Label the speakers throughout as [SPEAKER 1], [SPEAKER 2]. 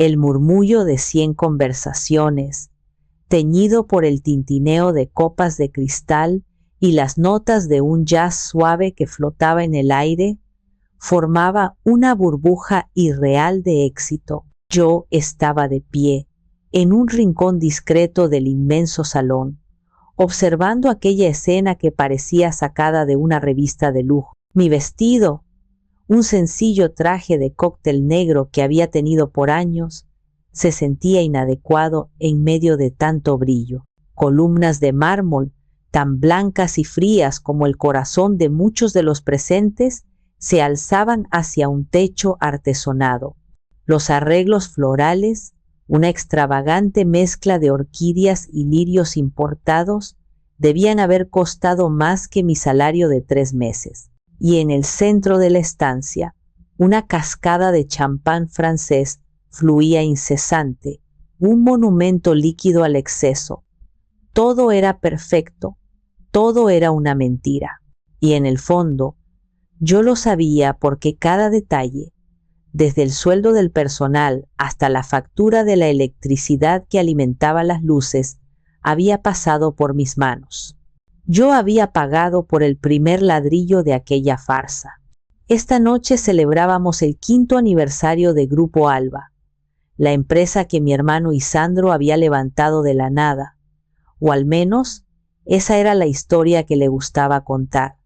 [SPEAKER 1] el murmullo de 100 conversaciones, teñido por el tintineo de copas de cristal y las notas de un jazz suave que flotaba en el aire, formaba una burbuja irreal de éxito. Yo estaba de pie, en un rincón discreto del inmenso salón, observando aquella escena que parecía sacada de una revista de lujo. Mi vestido, un sencillo traje de cóctel negro que había tenido por años, se sentía inadecuado en medio de tanto brillo. Columnas de mármol, tan blancas y frías como el corazón de muchos de los presentes, se alzaban hacia un techo artesonado. Los arreglos florales, una extravagante mezcla de orquídeas y lirios importados, debían haber costado más que mi salario de 3 meses. Y en el centro de la estancia, una cascada de champán francés fluía incesante, un monumento líquido al exceso. Todo era perfecto, todo era una mentira. Y en el fondo, yo lo sabía porque cada detalle, desde el sueldo del personal hasta la factura de la electricidad que alimentaba las luces, había pasado por mis manos. Yo había pagado por el primer ladrillo de aquella farsa. Esta noche celebrábamos el 5º aniversario de Grupo Alba, la empresa que mi hermano Isandro había levantado de la nada, o al menos esa era la historia que le gustaba contar.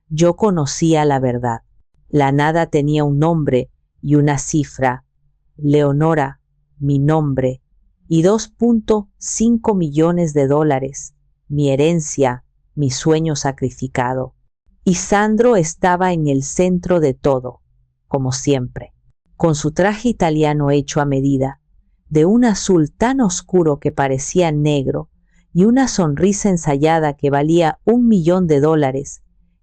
[SPEAKER 1] Yo conocía la verdad. La nada tenía un nombre y una cifra, Leonora, mi nombre, y $2.5 millones, mi herencia, mi sueño sacrificado. Isandro estaba en el centro de todo, como siempre, con su traje italiano hecho a medida, de un azul tan oscuro que parecía negro y una sonrisa ensayada que valía $1 millón.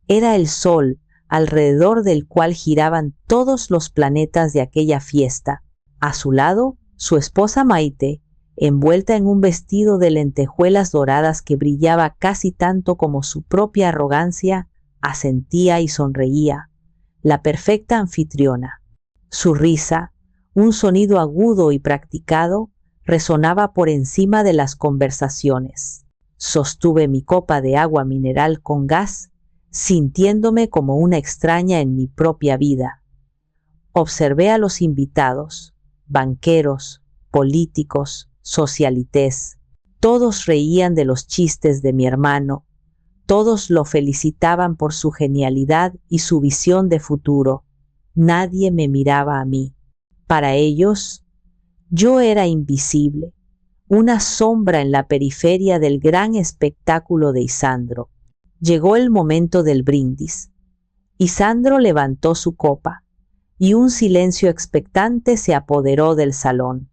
[SPEAKER 1] Era el sol alrededor del cual giraban todos los planetas de aquella fiesta. A su lado, su esposa Maite, envuelta en un vestido de lentejuelas doradas que brillaba casi tanto como su propia arrogancia, asentía y sonreía, la perfecta anfitriona. Su risa, un sonido agudo y practicado, resonaba por encima de las conversaciones. Sostuve mi copa de agua mineral con gas, sintiéndome como una extraña en mi propia vida. Observé a los invitados, banqueros, políticos, socialités. Todos reían de los chistes de mi hermano, todos lo felicitaban por su genialidad y su visión de futuro. Nadie me miraba a mí. Para ellos, yo era invisible, una sombra en la periferia del gran espectáculo de Isandro. Llegó el momento del brindis. Isandro levantó su copa, y un silencio expectante se apoderó del salón.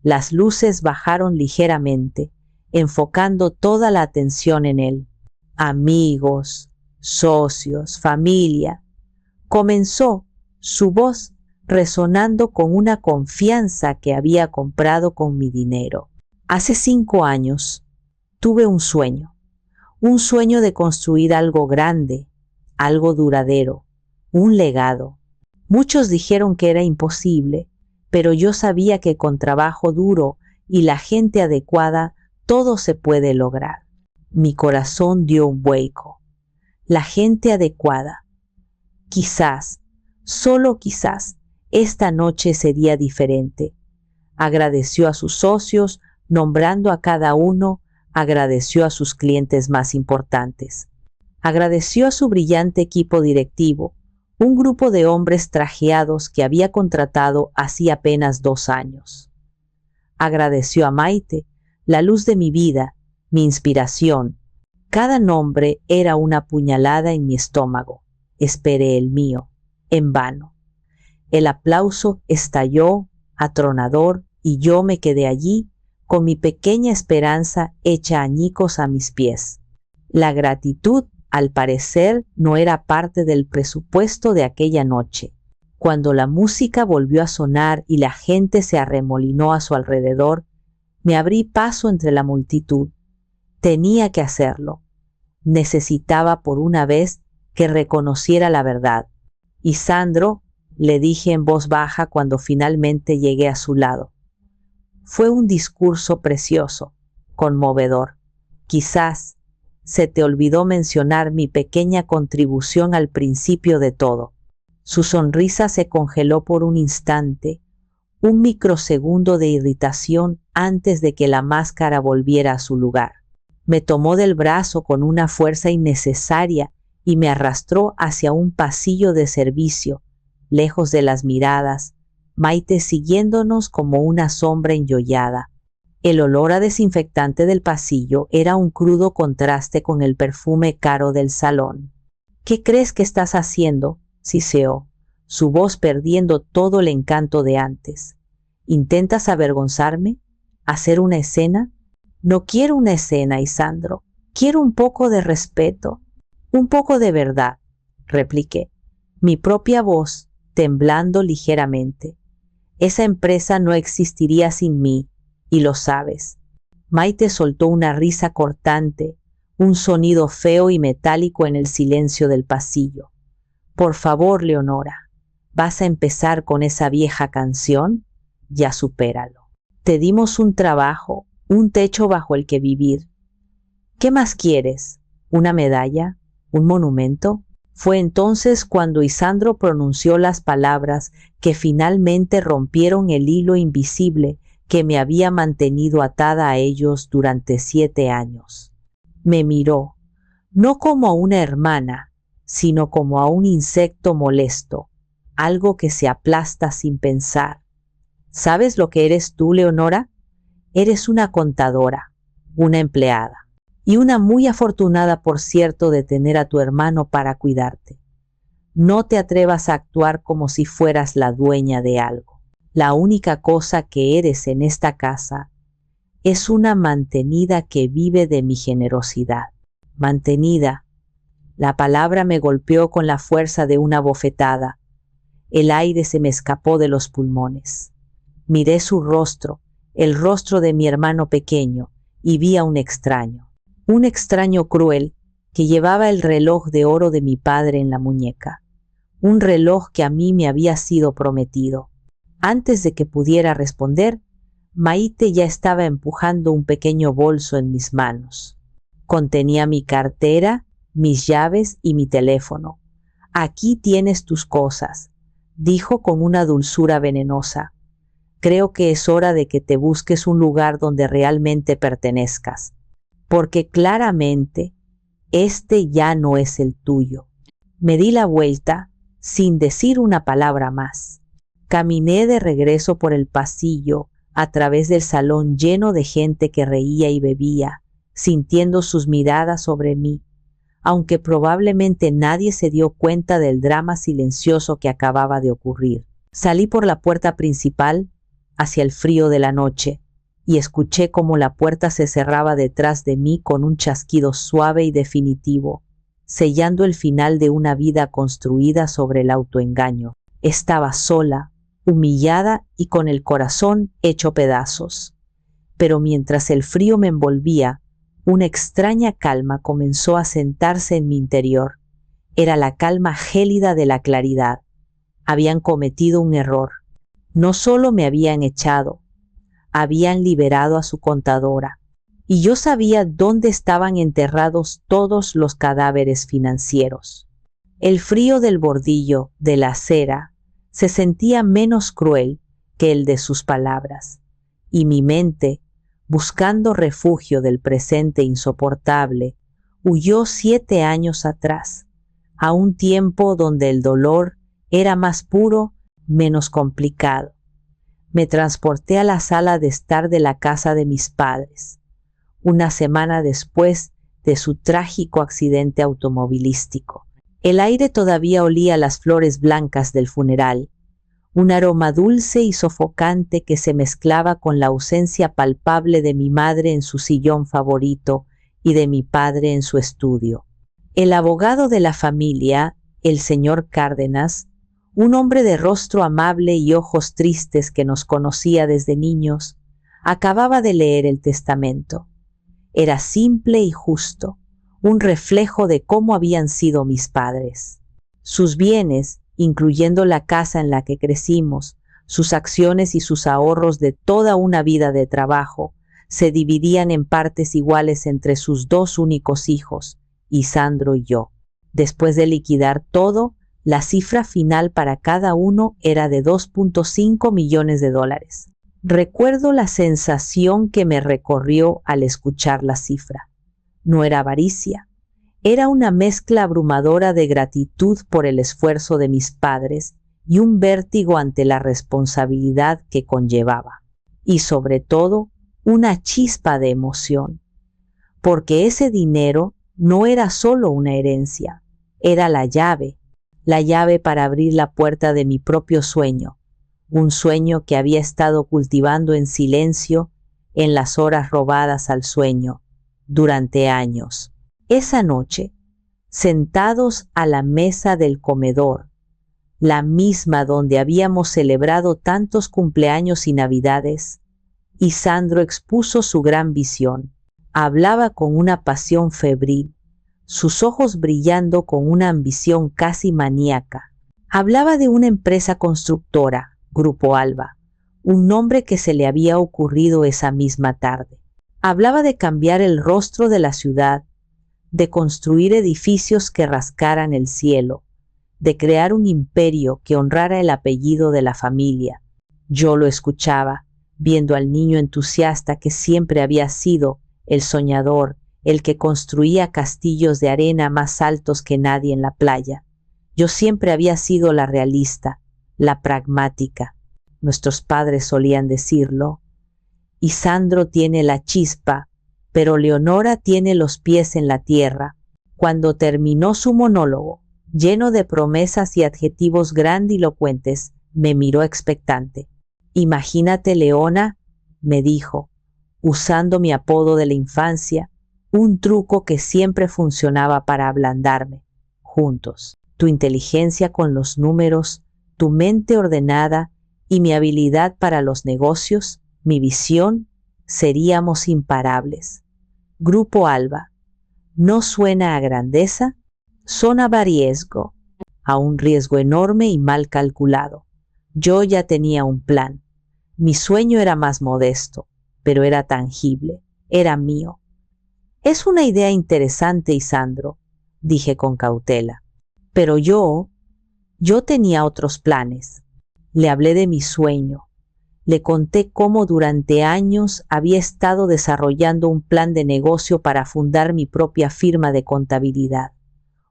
[SPEAKER 1] Las luces bajaron ligeramente, enfocando toda la atención en él. Amigos, socios, familia. Comenzó, su voz resonando con una confianza que había comprado con mi dinero. Hace 5 años tuve un sueño de construir algo grande, algo duradero, un legado. Muchos dijeron que era imposible, pero yo sabía que con trabajo duro y la gente adecuada todo se puede lograr. Mi corazón dio un vuelco. La gente adecuada. Quizás, solo quizás, esta noche sería diferente. Agradeció a sus socios, nombrando a cada uno, agradeció a sus clientes más importantes. Agradeció a su brillante equipo directivo, un grupo de hombres trajeados que había contratado hacía apenas 2 años. Agradeció a Maite, la luz de mi vida, mi inspiración. Cada nombre era una puñalada en mi estómago. Esperé el mío, en vano. El aplauso estalló, atronador, y yo me quedé allí, con mi pequeña esperanza hecha añicos a mis pies. La gratitud, al parecer, no era parte del presupuesto de aquella noche. Cuando la música volvió a sonar y la gente se arremolinó a su alrededor, me abrí paso entre la multitud. Tenía que hacerlo. Necesitaba por una vez que reconociera la verdad. Isandro, le dije en voz baja cuando finalmente llegué a su lado. Fue un discurso precioso, conmovedor. Quizás se te olvidó mencionar mi pequeña contribución al principio de todo. Su sonrisa se congeló por un instante, un microsegundo de irritación antes de que la máscara volviera a su lugar. Me tomó del brazo con una fuerza innecesaria y me arrastró hacia un pasillo de servicio, lejos de las miradas, Maite siguiéndonos como una sombra enyollada. El olor a desinfectante del pasillo era un crudo contraste con el perfume caro del salón. ¿Qué crees que estás haciendo?, siseó, su voz perdiendo todo el encanto de antes. ¿Intentas avergonzarme? ¿Hacer una escena? No quiero una escena, Isandro. Quiero un poco de respeto, un poco de verdad, repliqué, mi propia voz temblando ligeramente. Esa empresa no existiría sin mí, y lo sabes. Maite soltó una risa cortante, un sonido feo y metálico en el silencio del pasillo. Por favor, Leonora, ¿vas a empezar con esa vieja canción? Ya supéralo. Te dimos un trabajo, un techo bajo el que vivir. ¿Qué más quieres? ¿Una medalla? ¿Un monumento? Fue entonces cuando Isandro pronunció las palabras que finalmente rompieron el hilo invisible que me había mantenido atada a ellos durante 7 años. Me miró, no como a una hermana, sino como a un insecto molesto, algo que se aplasta sin pensar. ¿Sabes lo que eres tú, Leonora? Eres una contadora, una empleada. Y una muy afortunada, por cierto, de tener a tu hermano para cuidarte. No te atrevas a actuar como si fueras la dueña de algo. La única cosa que eres en esta casa es una mantenida que vive de mi generosidad. Mantenida. La palabra me golpeó con la fuerza de una bofetada. El aire se me escapó de los pulmones. Miré su rostro, el rostro de mi hermano pequeño, y vi a un extraño cruel, que llevaba el reloj de oro de mi padre en la muñeca, un reloj que a mí me había sido prometido. Antes de que pudiera responder, Maite ya estaba empujando un pequeño bolso en mis manos. Contenía mi cartera, mis llaves y mi teléfono. Aquí tienes tus cosas, dijo con una dulzura venenosa. Creo que es hora de que te busques un lugar donde realmente pertenezcas, porque claramente este ya no es el tuyo. Me di la vuelta sin decir una palabra más. Caminé de regreso por el pasillo, a través del salón lleno de gente que reía y bebía, sintiendo sus miradas sobre mí, aunque probablemente nadie se dio cuenta del drama silencioso que acababa de ocurrir. Salí por la puerta principal hacia el frío de la noche y escuché cómo la puerta se cerraba detrás de mí con un chasquido suave y definitivo, sellando el final de una vida construida sobre el autoengaño. Estaba sola, humillada y con el corazón hecho pedazos. Pero mientras el frío me envolvía, una extraña calma comenzó a sentarse en mi interior. Era la calma gélida de la claridad. Habían cometido un error. No solo me habían echado, habían liberado a su contadora, y yo sabía dónde estaban enterrados todos los cadáveres financieros. El frío del bordillo, de la acera, se sentía menos cruel que el de sus palabras, y mi mente, buscando refugio del presente insoportable, huyó 7 años atrás, a un tiempo donde el dolor era más puro, menos complicado. Me transporté a la sala de estar de la casa de mis padres, una semana después de su trágico accidente automovilístico. El aire todavía olía a las flores blancas del funeral, un aroma dulce y sofocante que se mezclaba con la ausencia palpable de mi madre en su sillón favorito y de mi padre en su estudio. El abogado de la familia, el señor Cárdenas, un hombre de rostro amable y ojos tristes que nos conocía desde niños, acababa de leer el testamento. Era simple y justo, un reflejo de cómo habían sido mis padres. Sus bienes, incluyendo la casa en la que crecimos, sus acciones y sus ahorros de toda una vida de trabajo, se dividían en partes iguales entre sus dos únicos hijos, Isandro y yo. Después de liquidar todo, la cifra final para cada uno era de $2.5 millones. Recuerdo la sensación que me recorrió al escuchar la cifra. No era avaricia, era una mezcla abrumadora de gratitud por el esfuerzo de mis padres y un vértigo ante la responsabilidad que conllevaba. Y sobre todo, una chispa de emoción, porque ese dinero no era solo una herencia, era la llave para abrir la puerta de mi propio sueño, un sueño que había estado cultivando en silencio en las horas robadas al sueño durante años. Esa noche, sentados a la mesa del comedor, la misma donde habíamos celebrado tantos cumpleaños y navidades, Isandro expuso su gran visión. Hablaba con una pasión febril, sus ojos brillando con una ambición casi maníaca. Hablaba de una empresa constructora, Grupo Alba, un nombre que se le había ocurrido esa misma tarde. Hablaba de cambiar el rostro de la ciudad, de construir edificios que rascaran el cielo, de crear un imperio que honrara el apellido de la familia. Yo lo escuchaba, viendo al niño entusiasta que siempre había sido el soñador, el que construía castillos de arena más altos que nadie en la playa. Yo siempre había sido la realista, la pragmática. Nuestros padres solían decirlo. Isandro tiene la chispa, pero Leonora tiene los pies en la tierra. Cuando terminó su monólogo, lleno de promesas y adjetivos grandilocuentes, me miró expectante. Imagínate, Leona, me dijo, usando mi apodo de la infancia, un truco que siempre funcionaba para ablandarme. Juntos, tu inteligencia con los números, tu mente ordenada y mi habilidad para los negocios, mi visión, seríamos imparables. Grupo Alba, ¿no suena a grandeza? Sonaba a riesgo, a un riesgo enorme y mal calculado. Yo ya tenía un plan. Mi sueño era más modesto, pero era tangible, era mío. Es una idea interesante, Isandro, dije con cautela. Pero yo tenía otros planes. Le hablé de mi sueño. Le conté cómo durante años había estado desarrollando un plan de negocio para fundar mi propia firma de contabilidad.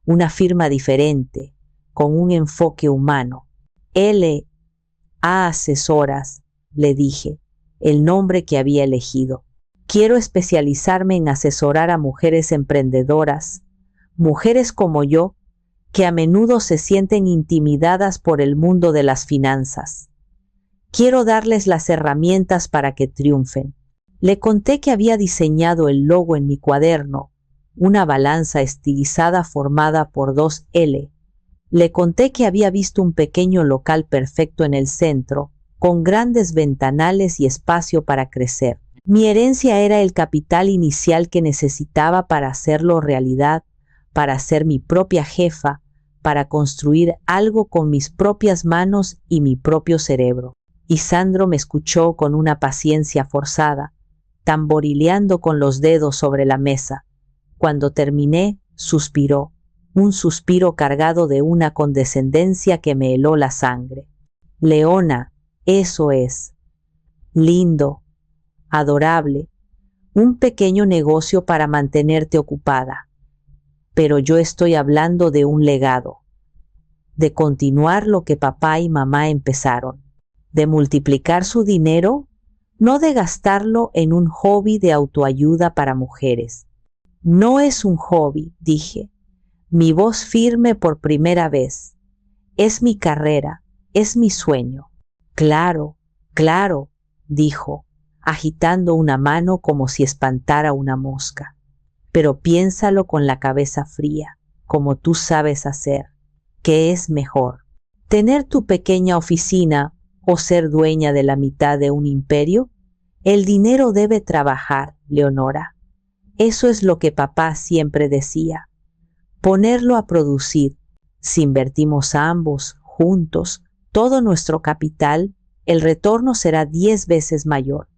[SPEAKER 1] Una firma diferente, con un enfoque humano. L.A. Asesoras, le dije, el nombre que había elegido. Quiero especializarme en asesorar a mujeres emprendedoras, mujeres como yo, que a menudo se sienten intimidadas por el mundo de las finanzas. Quiero darles las herramientas para que triunfen. Le conté que había diseñado el logo en mi cuaderno, una balanza estilizada formada por dos L. Le conté que había visto un pequeño local perfecto en el centro, con grandes ventanales y espacio para crecer. Mi herencia era el capital inicial que necesitaba para hacerlo realidad, para ser mi propia jefa, para construir algo con mis propias manos y mi propio cerebro. Isandro me escuchó con una paciencia forzada, tamborileando con los dedos sobre la mesa. Cuando terminé, suspiró, un suspiro cargado de una condescendencia que me heló la sangre. Leona, eso es. Lindo, adorable, un pequeño negocio para mantenerte ocupada. Pero yo estoy hablando de un legado, de continuar lo que papá y mamá empezaron, de multiplicar su dinero, no de gastarlo en un hobby de autoayuda para mujeres. No es un hobby, dije, mi voz firme por primera vez. Es mi carrera, es mi sueño. Claro, claro, dijo, agitando una mano como si espantara una mosca. Pero piénsalo con la cabeza fría, como tú sabes hacer. ¿Qué es mejor? ¿Tener tu pequeña oficina o ser dueña de la mitad de un imperio? El dinero debe trabajar, Leonora. Eso es lo que papá siempre decía. Ponerlo a producir. Si invertimos ambos juntos, todo nuestro capital, el retorno será 10 veces mayor.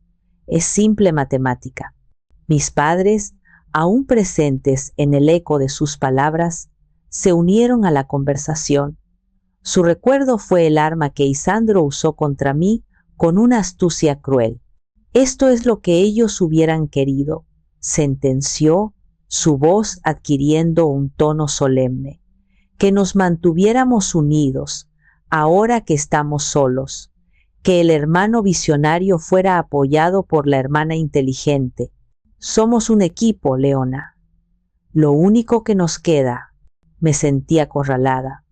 [SPEAKER 1] Es simple matemática. Mis padres, aún presentes en el eco de sus palabras, se unieron a la conversación. Su recuerdo fue el arma que Isandro usó contra mí con una astucia cruel. Esto es lo que ellos hubieran querido, sentenció, su voz adquiriendo un tono solemne. Que nos mantuviéramos unidos, ahora que estamos solos. Que el hermano visionario fuera apoyado por la hermana inteligente. Somos un equipo, Leona. Lo único que nos queda. Me sentí acorralada.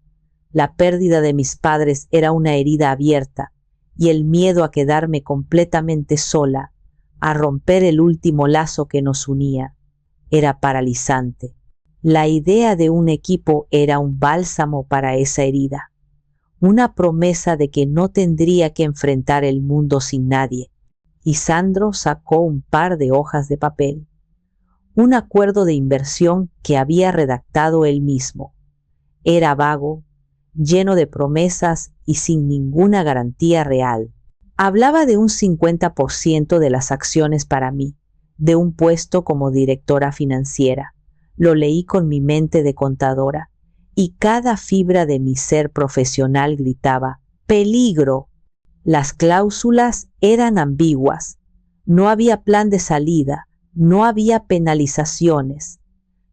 [SPEAKER 1] La pérdida de mis padres era una herida abierta, y el miedo a quedarme completamente sola, a romper el último lazo que nos unía, era paralizante. La idea de un equipo era un bálsamo para esa herida, una promesa de que no tendría que enfrentar el mundo sin nadie. Isandro sacó un par de hojas de papel, un acuerdo de inversión que había redactado él mismo. Era vago, lleno de promesas y sin ninguna garantía real. Hablaba de un 50% de las acciones para mí, de un puesto como directora financiera. Lo leí con mi mente de contadora, y cada fibra de mi ser profesional gritaba, ¡peligro! Las cláusulas eran ambiguas. No había plan de salida, no había penalizaciones.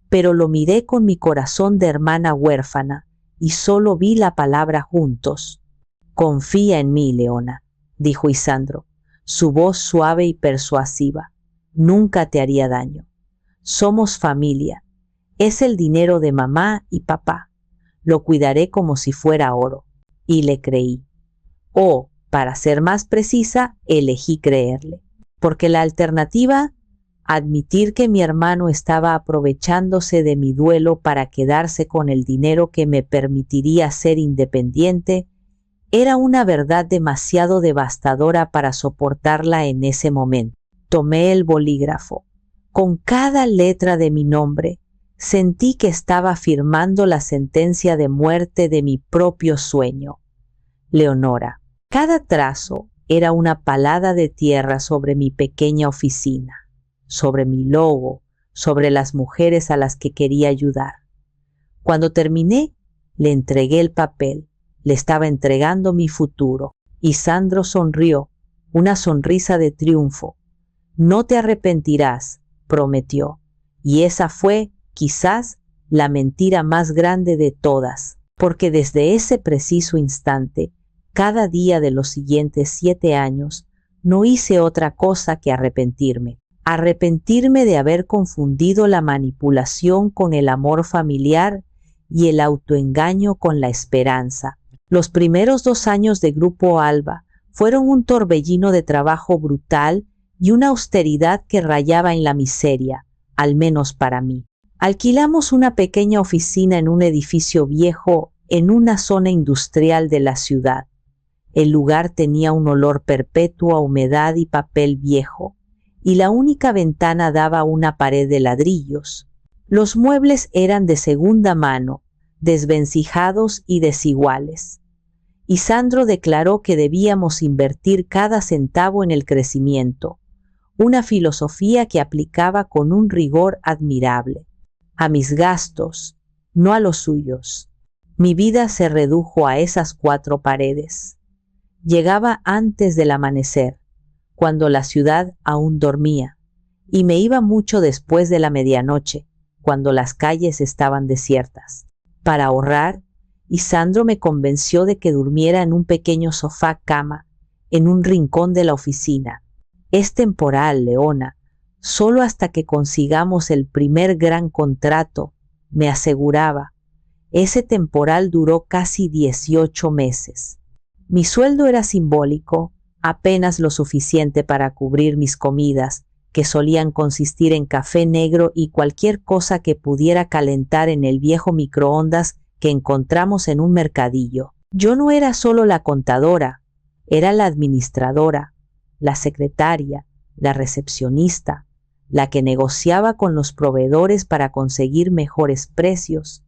[SPEAKER 1] Pero lo miré con mi corazón de hermana huérfana, y solo vi la palabra juntos. Confía en mí, Leona, dijo Isandro, su voz suave y persuasiva. Nunca te haría daño. Somos familia. Es el dinero de mamá y papá. Lo cuidaré como si fuera oro. Y le creí. O, para ser más precisa, elegí creerle. Porque la alternativa, admitir que mi hermano estaba aprovechándose de mi duelo para quedarse con el dinero que me permitiría ser independiente, era una verdad demasiado devastadora para soportarla en ese momento. Tomé el bolígrafo. Con cada letra de mi nombre, sentí que estaba firmando la sentencia de muerte de mi propio sueño. Leonora. Cada trazo era una palada de tierra sobre mi pequeña oficina, sobre mi logo, sobre las mujeres a las que quería ayudar. Cuando terminé, le entregué el papel. Le estaba entregando mi futuro. Isandro sonrió, una sonrisa de triunfo. No te arrepentirás, prometió. Y esa fue, quizás, la mentira más grande de todas, porque desde ese preciso instante, cada día de los siguientes 7 años, no hice otra cosa que arrepentirme. Arrepentirme de haber confundido la manipulación con el amor familiar y el autoengaño con la esperanza. Los primeros 2 años de Grupo Alba fueron un torbellino de trabajo brutal y una austeridad que rayaba en la miseria, al menos para mí. Alquilamos una pequeña oficina en un edificio viejo en una zona industrial de la ciudad. El lugar tenía un olor perpetuo a humedad y papel viejo, y la única ventana daba a una pared de ladrillos. Los muebles eran de segunda mano, desvencijados y desiguales. Isandro declaró que debíamos invertir cada centavo en el crecimiento, una filosofía que aplicaba con un rigor admirable. A mis gastos, no a los suyos. Mi vida se redujo a esas 4 paredes. Llegaba antes del amanecer, cuando la ciudad aún dormía, y me iba mucho después de la medianoche, cuando las calles estaban desiertas. Para ahorrar, Isandro me convenció de que durmiera en un pequeño sofá-cama, en un rincón de la oficina. Es temporal, Leona, solo hasta que consigamos el primer gran contrato, me aseguraba. Ese temporal duró casi 18 meses. Mi sueldo era simbólico, apenas lo suficiente para cubrir mis comidas, que solían consistir en café negro y cualquier cosa que pudiera calentar en el viejo microondas que encontramos en un mercadillo. Yo no era solo la contadora, era la administradora, la secretaria, la recepcionista, la que negociaba con los proveedores para conseguir mejores precios,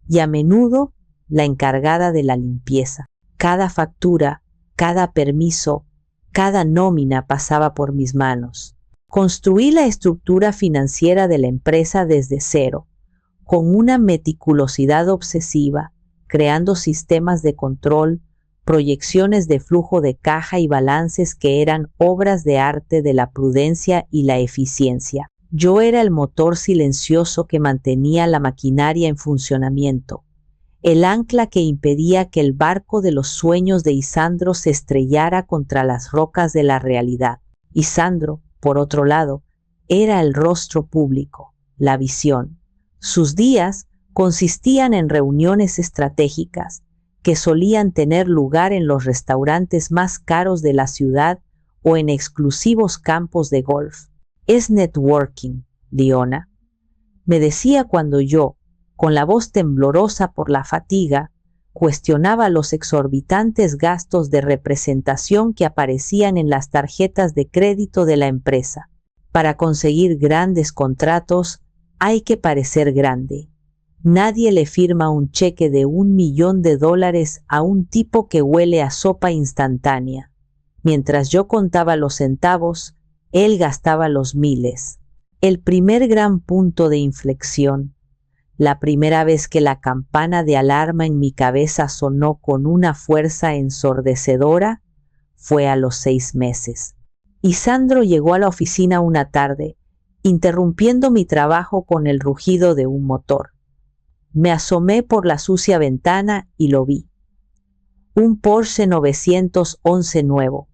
[SPEAKER 1] y a menudo la encargada de la limpieza. Cada factura, cada permiso, cada nómina pasaba por mis manos. Construí la estructura financiera de la empresa desde cero, con una meticulosidad obsesiva, creando sistemas de control, proyecciones de flujo de caja y balances que eran obras de arte de la prudencia y la eficiencia. Yo era el motor silencioso que mantenía la maquinaria en funcionamiento, el ancla que impedía que el barco de los sueños de Isandro se estrellara contra las rocas de la realidad. Isandro, por otro lado, era el rostro público, la visión. Sus días consistían en reuniones estratégicas que solían tener lugar en los restaurantes más caros de la ciudad o en exclusivos campos de golf. Es networking, Leona, me decía cuando yo, con la voz temblorosa por la fatiga, cuestionaba los exorbitantes gastos de representación que aparecían en las tarjetas de crédito de la empresa. Para conseguir grandes contratos hay que parecer grande. Nadie le firma un cheque de $1 millón a un tipo que huele a sopa instantánea. Mientras yo contaba los centavos, él gastaba los miles. El primer gran punto de inflexión, la primera vez que la campana de alarma en mi cabeza sonó con una fuerza ensordecedora, fue a los 6 meses. Isandro llegó a la oficina una tarde, interrumpiendo mi trabajo con el rugido de un motor. Me asomé por la sucia ventana y lo vi. Un Porsche 911 nuevo,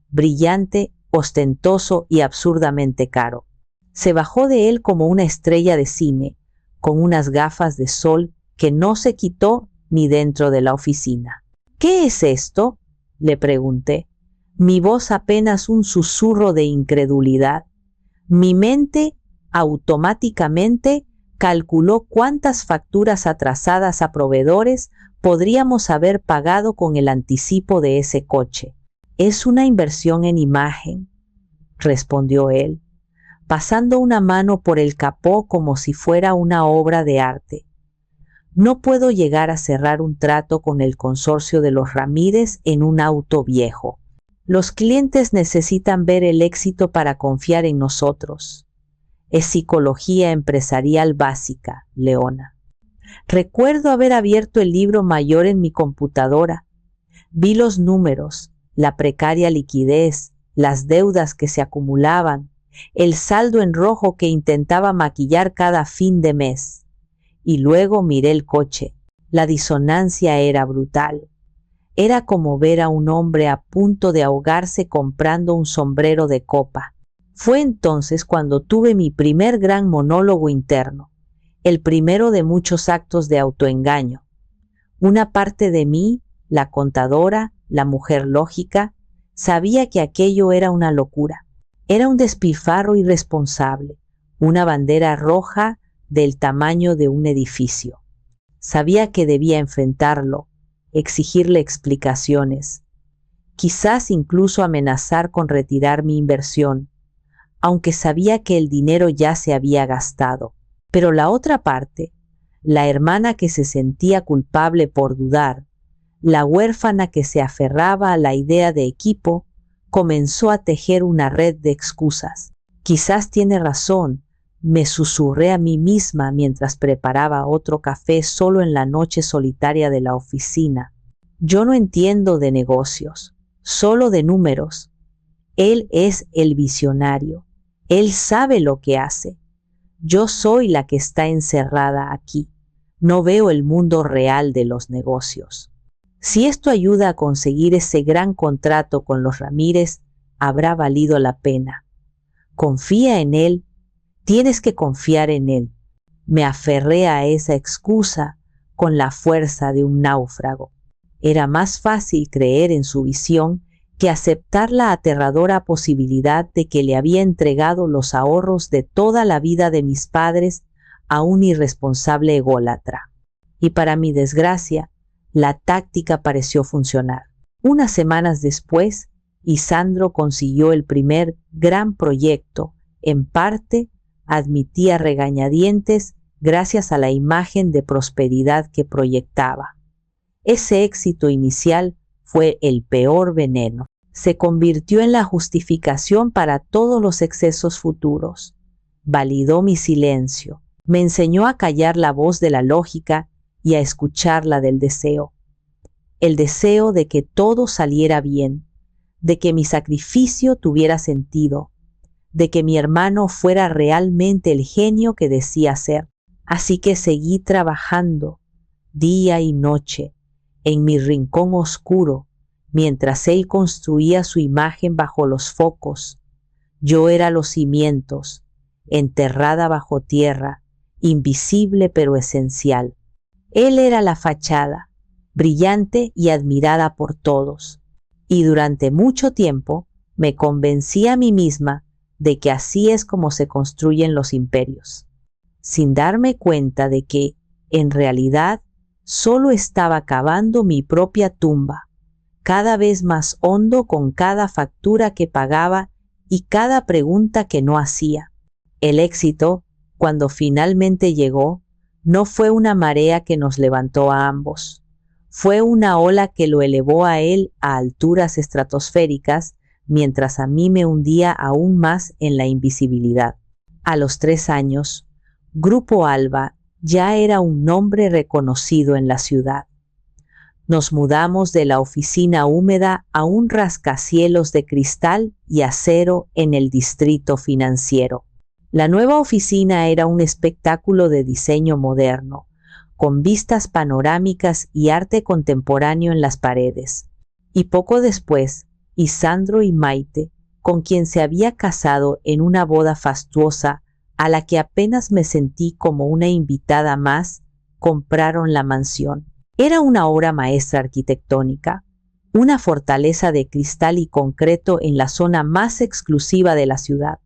[SPEAKER 1] brillante, ostentoso y absurdamente caro. Se bajó de él como una estrella de cine, con unas gafas de sol que no se quitó ni dentro de la oficina. ¿Qué es esto?, le pregunté, mi voz apenas un susurro de incredulidad. Mi mente automáticamente calculó cuántas facturas atrasadas a proveedores podríamos haber pagado con el anticipo de ese coche. Es una inversión en imagen, respondió él, pasando una mano por el capó como si fuera una obra de arte. No puedo llegar a cerrar un trato con el consorcio de los Ramírez en un auto viejo. Los clientes necesitan ver el éxito para confiar en nosotros. Es psicología empresarial básica, Leona. Recuerdo haber abierto el libro mayor en mi computadora. Vi los números, la precaria liquidez, las deudas que se acumulaban, el saldo en rojo que intentaba maquillar cada fin de mes. Y luego miré el coche. La disonancia era brutal. Era como ver a un hombre a punto de ahogarse comprando un sombrero de copa. Fue entonces cuando tuve mi primer gran monólogo interno, el primero de muchos actos de autoengaño. Una parte de mí, la contadora, la mujer lógica, sabía que aquello era una locura. Era un despilfarro irresponsable, una bandera roja del tamaño de un edificio. Sabía que debía enfrentarlo, exigirle explicaciones, quizás incluso amenazar con retirar mi inversión, aunque sabía que el dinero ya se había gastado. Pero la otra parte, la hermana que se sentía culpable por dudar, la huérfana que se aferraba a la idea de equipo, comenzó a tejer una red de excusas. Quizás tiene razón, me susurré a mí misma mientras preparaba otro café solo en la noche solitaria de la oficina. Yo no entiendo de negocios, solo de números. Él es el visionario. Él sabe lo que hace. Yo soy la que está encerrada aquí. No veo el mundo real de los negocios. Si esto ayuda a conseguir ese gran contrato con los Ramírez, habrá valido la pena. Confía en él. Tienes que confiar en él. Me aferré a esa excusa con la fuerza de un náufrago. Era más fácil creer en su visión que aceptar la aterradora posibilidad de que le había entregado los ahorros de toda la vida de mis padres a un irresponsable ególatra. Y para mi desgracia, la táctica pareció funcionar. Unas semanas después, Isandro consiguió el primer gran proyecto, en parte, admitía regañadientes, gracias a la imagen de prosperidad que proyectaba. Ese éxito inicial fue el peor veneno. Se convirtió en la justificación para todos los excesos futuros. Validó mi silencio. Me enseñó a callar la voz de la lógica y a escuchar la del deseo. El deseo de que todo saliera bien, de que mi sacrificio tuviera sentido, de que mi hermano fuera realmente el genio que decía ser. Así que seguí trabajando, día y noche, en mi rincón oscuro, mientras él construía su imagen bajo los focos. Yo era los cimientos, enterrada bajo tierra, invisible pero esencial. Él era la fachada, brillante y admirada por todos. Y durante mucho tiempo me convencí a mí misma de que así es como se construyen los imperios, sin darme cuenta de que, en realidad, solo estaba cavando mi propia tumba, cada vez más hondo con cada factura que pagaba y cada pregunta que no hacía. El éxito, cuando finalmente llegó, no fue una marea que nos levantó a ambos. Fue una ola que lo elevó a él a alturas estratosféricas, mientras a mí me hundía aún más en la invisibilidad. A los 3 años, Grupo Alba ya era un nombre reconocido en la ciudad. Nos mudamos de la oficina húmeda a un rascacielos de cristal y acero en el distrito financiero. La nueva oficina era un espectáculo de diseño moderno, con vistas panorámicas y arte contemporáneo en las paredes. Y poco después, Isandro y Maite, con quien se había casado en una boda fastuosa a la que apenas me sentí como una invitada más, compraron la mansión. Era una obra maestra arquitectónica, una fortaleza de cristal y concreto en la zona más exclusiva de la ciudad,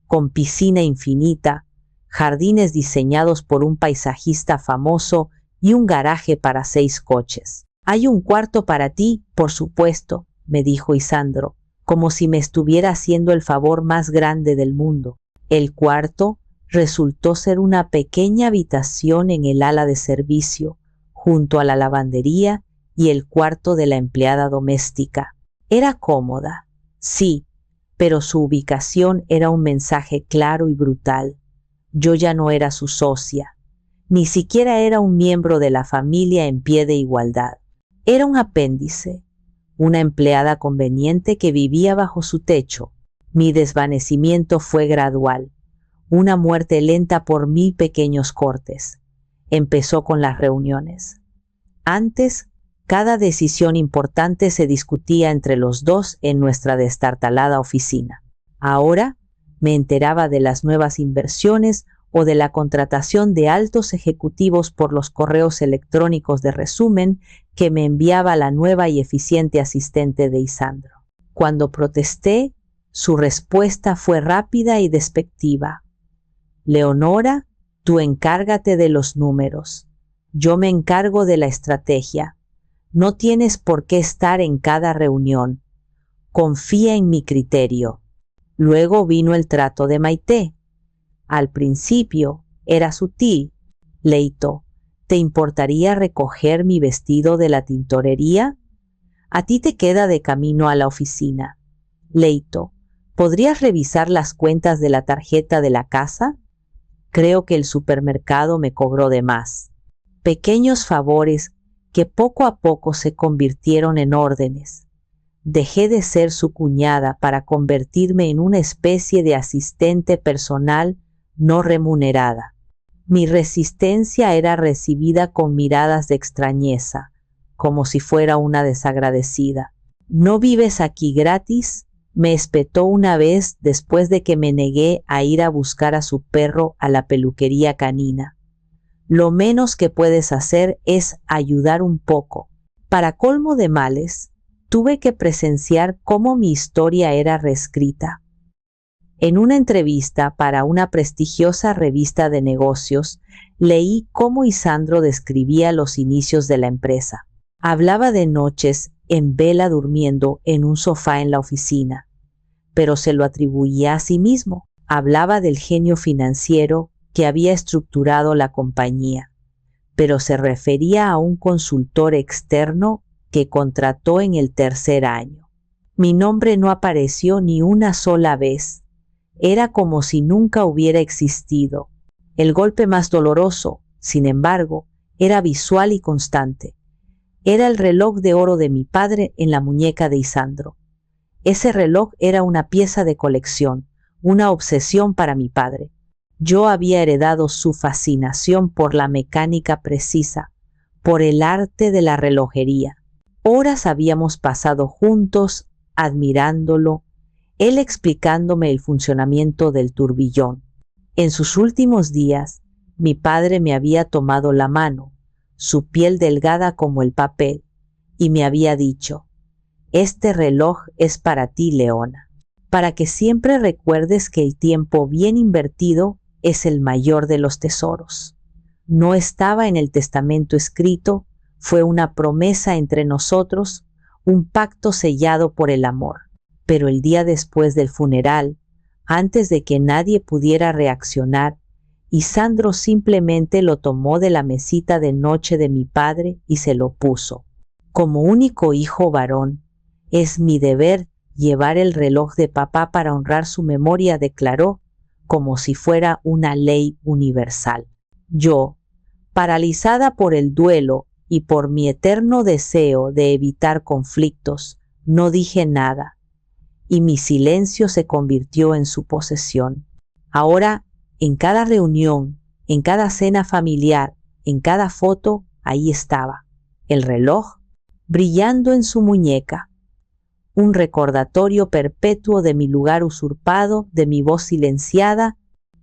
[SPEAKER 1] con piscina infinita, jardines diseñados por un paisajista famoso y un garaje para 6 coches. «Hay un cuarto para ti, por supuesto», me dijo Isandro, como si me estuviera haciendo el favor más grande del mundo. El cuarto resultó ser una pequeña habitación en el ala de servicio, junto a la lavandería y el cuarto de la empleada doméstica. Era cómoda, sí, pero su ubicación era un mensaje claro y brutal. Yo ya no era su socia, ni siquiera era un miembro de la familia en pie de igualdad. Era un apéndice, una empleada conveniente que vivía bajo su techo. Mi desvanecimiento fue gradual, una muerte lenta por 1000 pequeños cortes. Empezó con las reuniones. Antes, cada decisión importante se discutía entre los dos en nuestra destartalada oficina. Ahora me enteraba de las nuevas inversiones o de la contratación de altos ejecutivos por los correos electrónicos de resumen que me enviaba la nueva y eficiente asistente de Isandro. Cuando protesté, su respuesta fue rápida y despectiva. «Leonora, tú encárgate de los números. Yo me encargo de la estrategia. No tienes por qué estar en cada reunión. Confía en mi criterio». Luego vino el trato de Maite. Al principio era sutil. «Leito, ¿te importaría recoger mi vestido de la tintorería? A ti te queda de camino a la oficina. Leito, ¿podrías revisar las cuentas de la tarjeta de la casa? Creo que el supermercado me cobró de más». Pequeños favores que poco a poco se convirtieron en órdenes. Dejé de ser su cuñada para convertirme en una especie de asistente personal no remunerada. Mi resistencia era recibida con miradas de extrañeza, como si fuera una desagradecida. «¿No vives aquí gratis?», me espetó una vez después de que me negué a ir a buscar a su perro a la peluquería canina. «Lo menos que puedes hacer es ayudar un poco». Para colmo de males, tuve que presenciar cómo mi historia era reescrita. En una entrevista para una prestigiosa revista de negocios, leí cómo Isandro describía los inicios de la empresa. Hablaba de noches en vela durmiendo en un sofá en la oficina, pero se lo atribuía a sí mismo. Hablaba del genio financiero que había estructurado la compañía, pero se refería a un consultor externo que contrató en el tercer año. Mi nombre no apareció ni una sola vez. Era como si nunca hubiera existido. El golpe más doloroso, sin embargo, era visual y constante. Era el reloj de oro de mi padre en la muñeca de Isandro. Ese reloj era una pieza de colección, una obsesión para mi padre. Yo había heredado su fascinación por la mecánica precisa, por el arte de la relojería. Horas habíamos pasado juntos, admirándolo, él explicándome el funcionamiento del turbillón. En sus últimos días, mi padre me había tomado la mano, su piel delgada como el papel, y me había dicho: «Este reloj es para ti, Leona, para que siempre recuerdes que el tiempo bien invertido es el mayor de los tesoros». No estaba en el testamento escrito, fue una promesa entre nosotros, un pacto sellado por el amor. Pero el día después del funeral, antes de que nadie pudiera reaccionar, Isandro simplemente lo tomó de la mesita de noche de mi padre y se lo puso. Como único hijo varón, es mi deber llevar el reloj de papá para honrar su memoria, declaró, como si fuera una ley universal. Yo, paralizada por el duelo y por mi eterno deseo de evitar conflictos, no dije nada, y mi silencio se convirtió en su posesión. Ahora, en cada reunión, en cada cena familiar, en cada foto, ahí estaba, el reloj, brillando en su muñeca. Un recordatorio perpetuo de mi lugar usurpado, de mi voz silenciada.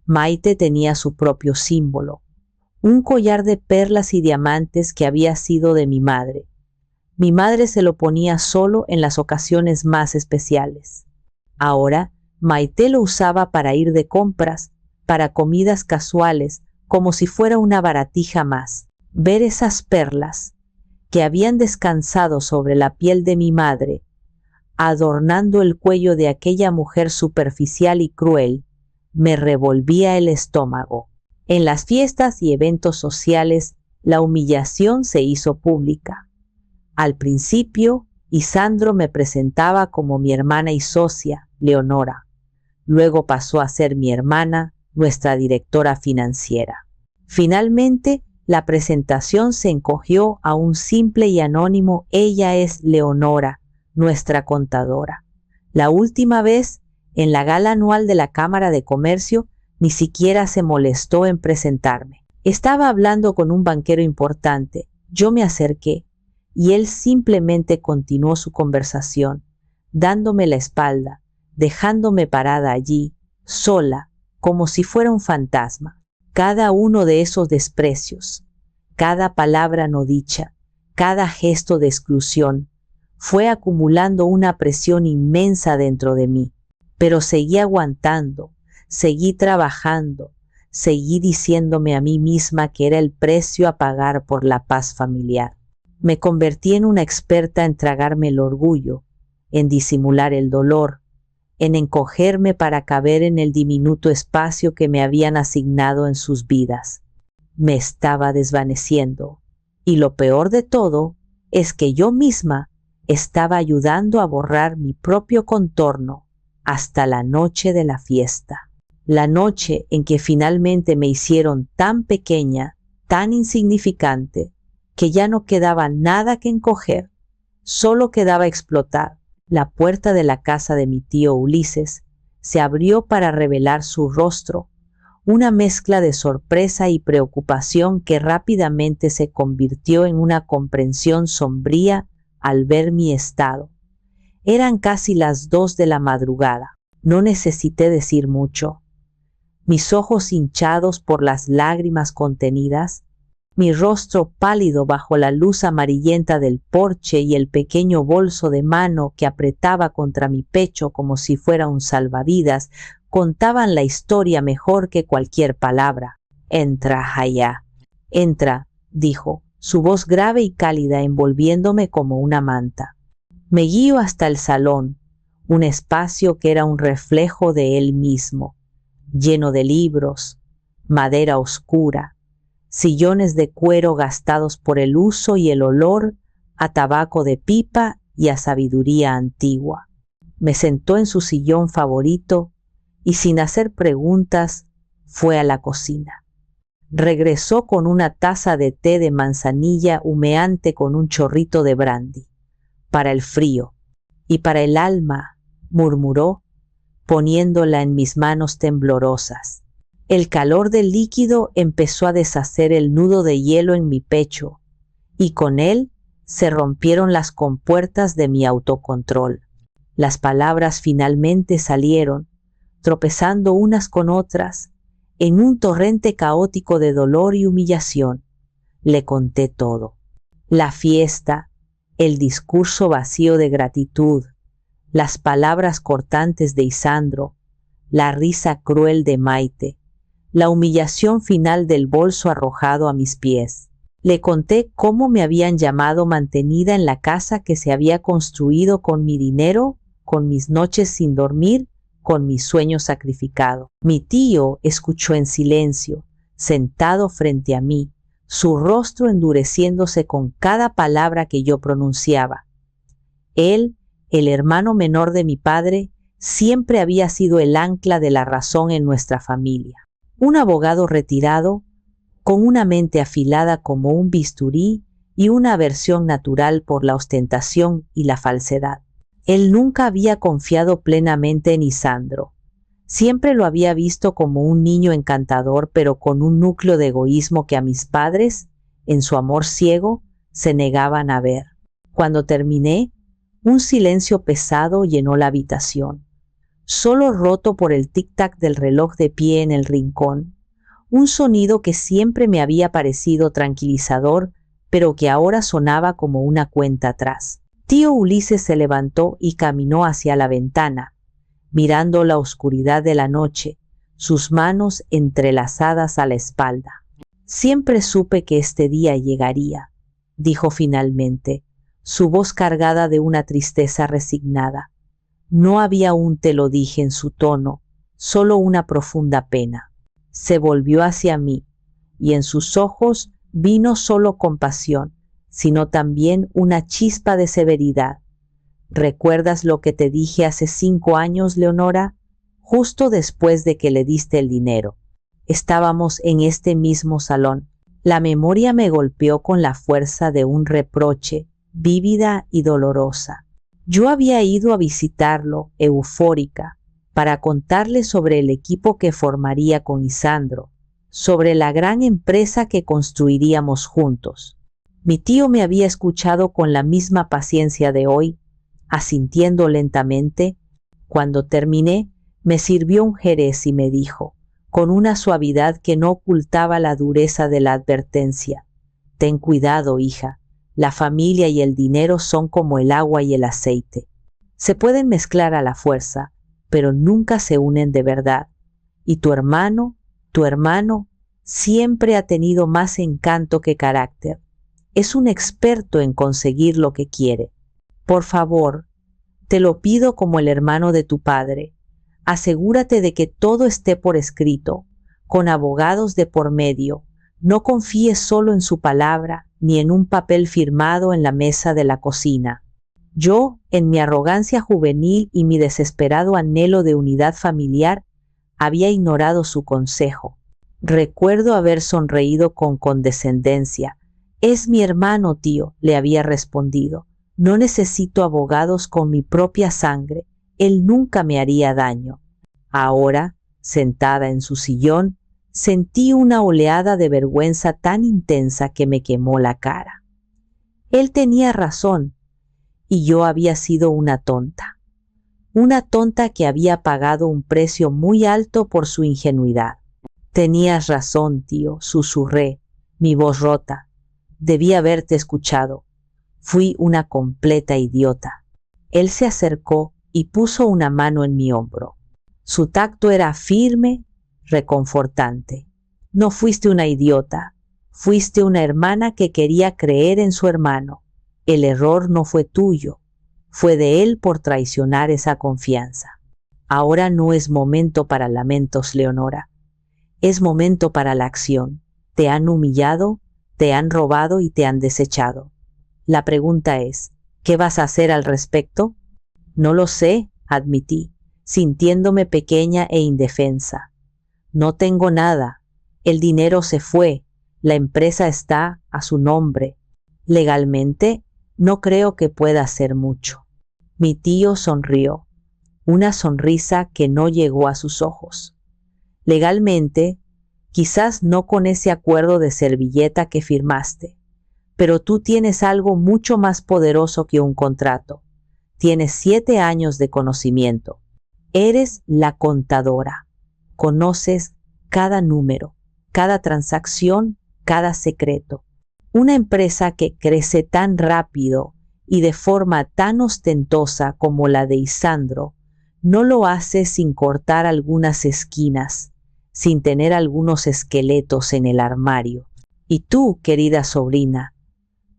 [SPEAKER 1] Maite tenía su propio símbolo, un collar de perlas y diamantes que había sido de mi madre. Mi madre se lo ponía solo en las ocasiones más especiales. Ahora, Maite lo usaba para ir de compras, para comidas casuales, como si fuera una baratija más. Ver esas perlas, que habían descansado sobre la piel de mi madre, adornando el cuello de aquella mujer superficial y cruel, me revolvía el estómago. En las fiestas y eventos sociales, la humillación se hizo pública. Al principio, Isandro me presentaba como mi hermana y socia, Leonora. Luego pasó a ser mi hermana, nuestra directora financiera. Finalmente, la presentación se encogió a un simple y anónimo: ella es Leonora, nuestra contadora. La última vez, en la gala anual de la Cámara de Comercio, ni siquiera se molestó en presentarme. Estaba hablando con un banquero importante. Yo me acerqué y él simplemente continuó su conversación, dándome la espalda, dejándome parada allí, sola, como si fuera un fantasma. Cada uno de esos desprecios, cada palabra no dicha, cada gesto de exclusión, fue acumulando una presión inmensa dentro de mí. Pero seguí aguantando, seguí trabajando, seguí diciéndome a mí misma que era el precio a pagar por la paz familiar. Me convertí en una experta en tragarme el orgullo, en disimular el dolor, en encogerme para caber en el diminuto espacio que me habían asignado en sus vidas. Me estaba desvaneciendo, y lo peor de todo es que yo misma estaba ayudando a borrar mi propio contorno hasta la noche de la fiesta. La noche en que finalmente me hicieron tan pequeña, tan insignificante, que ya no quedaba nada que encoger, solo quedaba explotar. La puerta de la casa de mi tío Ulises se abrió para revelar su rostro, una mezcla de sorpresa y preocupación que rápidamente se convirtió en una comprensión sombría al ver mi estado. Eran casi las 2 de la madrugada. No necesité decir mucho. Mis ojos hinchados por las lágrimas contenidas, mi rostro pálido bajo la luz amarillenta del porche y el pequeño bolso de mano que apretaba contra mi pecho como si fuera un salvavidas, contaban la historia mejor que cualquier palabra. «Entra, Jaya. Entra», dijo, su voz grave y cálida envolviéndome como una manta. Me guió hasta el salón, un espacio que era un reflejo de él mismo, lleno de libros, madera oscura, sillones de cuero gastados por el uso y el olor a tabaco de pipa y a sabiduría antigua. Me sentó en su sillón favorito y sin hacer preguntas fue a la cocina. Regresó con una taza de té de manzanilla humeante con un chorrito de brandy. Para el frío y para el alma, murmuró, poniéndola en mis manos temblorosas. El calor del líquido empezó a deshacer el nudo de hielo en mi pecho, y con él se rompieron las compuertas de mi autocontrol. Las palabras finalmente salieron, tropezando unas con otras, en un torrente caótico de dolor y humillación. Le conté todo. La fiesta, el discurso vacío de gratitud, las palabras cortantes de Isandro, la risa cruel de Maite, la humillación final del bolso arrojado a mis pies. Le conté cómo me habían llamado mantenida en la casa que se había construido con mi dinero, con mis noches sin dormir, con mi sueño sacrificado. Mi tío escuchó en silencio, sentado frente a mí, su rostro endureciéndose con cada palabra que yo pronunciaba. Él, el hermano menor de mi padre, siempre había sido el ancla de la razón en nuestra familia. Un abogado retirado, con una mente afilada como un bisturí y una aversión natural por la ostentación y la falsedad. Él nunca había confiado plenamente en Isandro. Siempre lo había visto como un niño encantador, pero con un núcleo de egoísmo que a mis padres, en su amor ciego, se negaban a ver. Cuando terminé, un silencio pesado llenó la habitación, solo roto por el tic-tac del reloj de pie en el rincón, un sonido que siempre me había parecido tranquilizador, pero que ahora sonaba como una cuenta atrás. Tío Ulises se levantó y caminó hacia la ventana, mirando la oscuridad de la noche, sus manos entrelazadas a la espalda. Siempre supe que este día llegaría, dijo finalmente, su voz cargada de una tristeza resignada. No había un te lo dije en su tono, solo una profunda pena. Se volvió hacia mí, y en sus ojos vi no solo compasión, sino también una chispa de severidad. ¿Recuerdas lo que te dije hace 5 años, Leonora? Justo después de que le diste el dinero. Estábamos en este mismo salón. La memoria me golpeó con la fuerza de un reproche, vívida y dolorosa. Yo había ido a visitarlo, eufórica, para contarle sobre el equipo que formaría con Isandro, sobre la gran empresa que construiríamos juntos. Mi tío me había escuchado con la misma paciencia de hoy, asintiendo lentamente. Cuando terminé, me sirvió un jerez y me dijo, con una suavidad que no ocultaba la dureza de la advertencia: ten cuidado, hija, la familia y el dinero son como el agua y el aceite. Se pueden mezclar a la fuerza, pero nunca se unen de verdad. Y tu hermano, siempre ha tenido más encanto que carácter. Es un experto en conseguir lo que quiere. Por favor, te lo pido como el hermano de tu padre, asegúrate de que todo esté por escrito, con abogados de por medio. No confíes solo en su palabra, ni en un papel firmado en la mesa de la cocina. Yo, en mi arrogancia juvenil y mi desesperado anhelo de unidad familiar, había ignorado su consejo. Recuerdo haber sonreído con condescendencia. Es mi hermano, tío, le había respondido. No necesito abogados con mi propia sangre. Él nunca me haría daño. Ahora, sentada en su sillón, sentí una oleada de vergüenza tan intensa que me quemó la cara. Él tenía razón, y yo había sido una tonta que había pagado un precio muy alto por su ingenuidad. Tenías razón, tío, susurré, mi voz rota. Debí haberte escuchado. Fui una completa idiota. Él se acercó y puso una mano en mi hombro. Su tacto era firme, reconfortante. No fuiste una idiota, fuiste una hermana que quería creer en su hermano. El error no fue tuyo, fue de él por traicionar esa confianza. Ahora no es momento para lamentos, Leonora. Es momento para la acción. te han humillado, te han robado y te han desechado. La pregunta es, ¿qué vas a hacer al respecto? No lo sé, admití, sintiéndome pequeña e indefensa. No tengo nada. El dinero se fue. La empresa está a su nombre. Legalmente, no creo que pueda hacer mucho. Mi tío sonrió, una sonrisa que no llegó a sus ojos. Legalmente, quizás no con ese acuerdo de servilleta que firmaste, pero tú tienes algo mucho más poderoso que un contrato. Tienes 7 años de conocimiento. Eres la contadora. Conoces cada número, cada transacción, cada secreto. Una empresa que crece tan rápido y de forma tan ostentosa como la de Isandro, no lo hace sin cortar algunas esquinas, sin tener algunos esqueletos en el armario. Y tú, querida sobrina,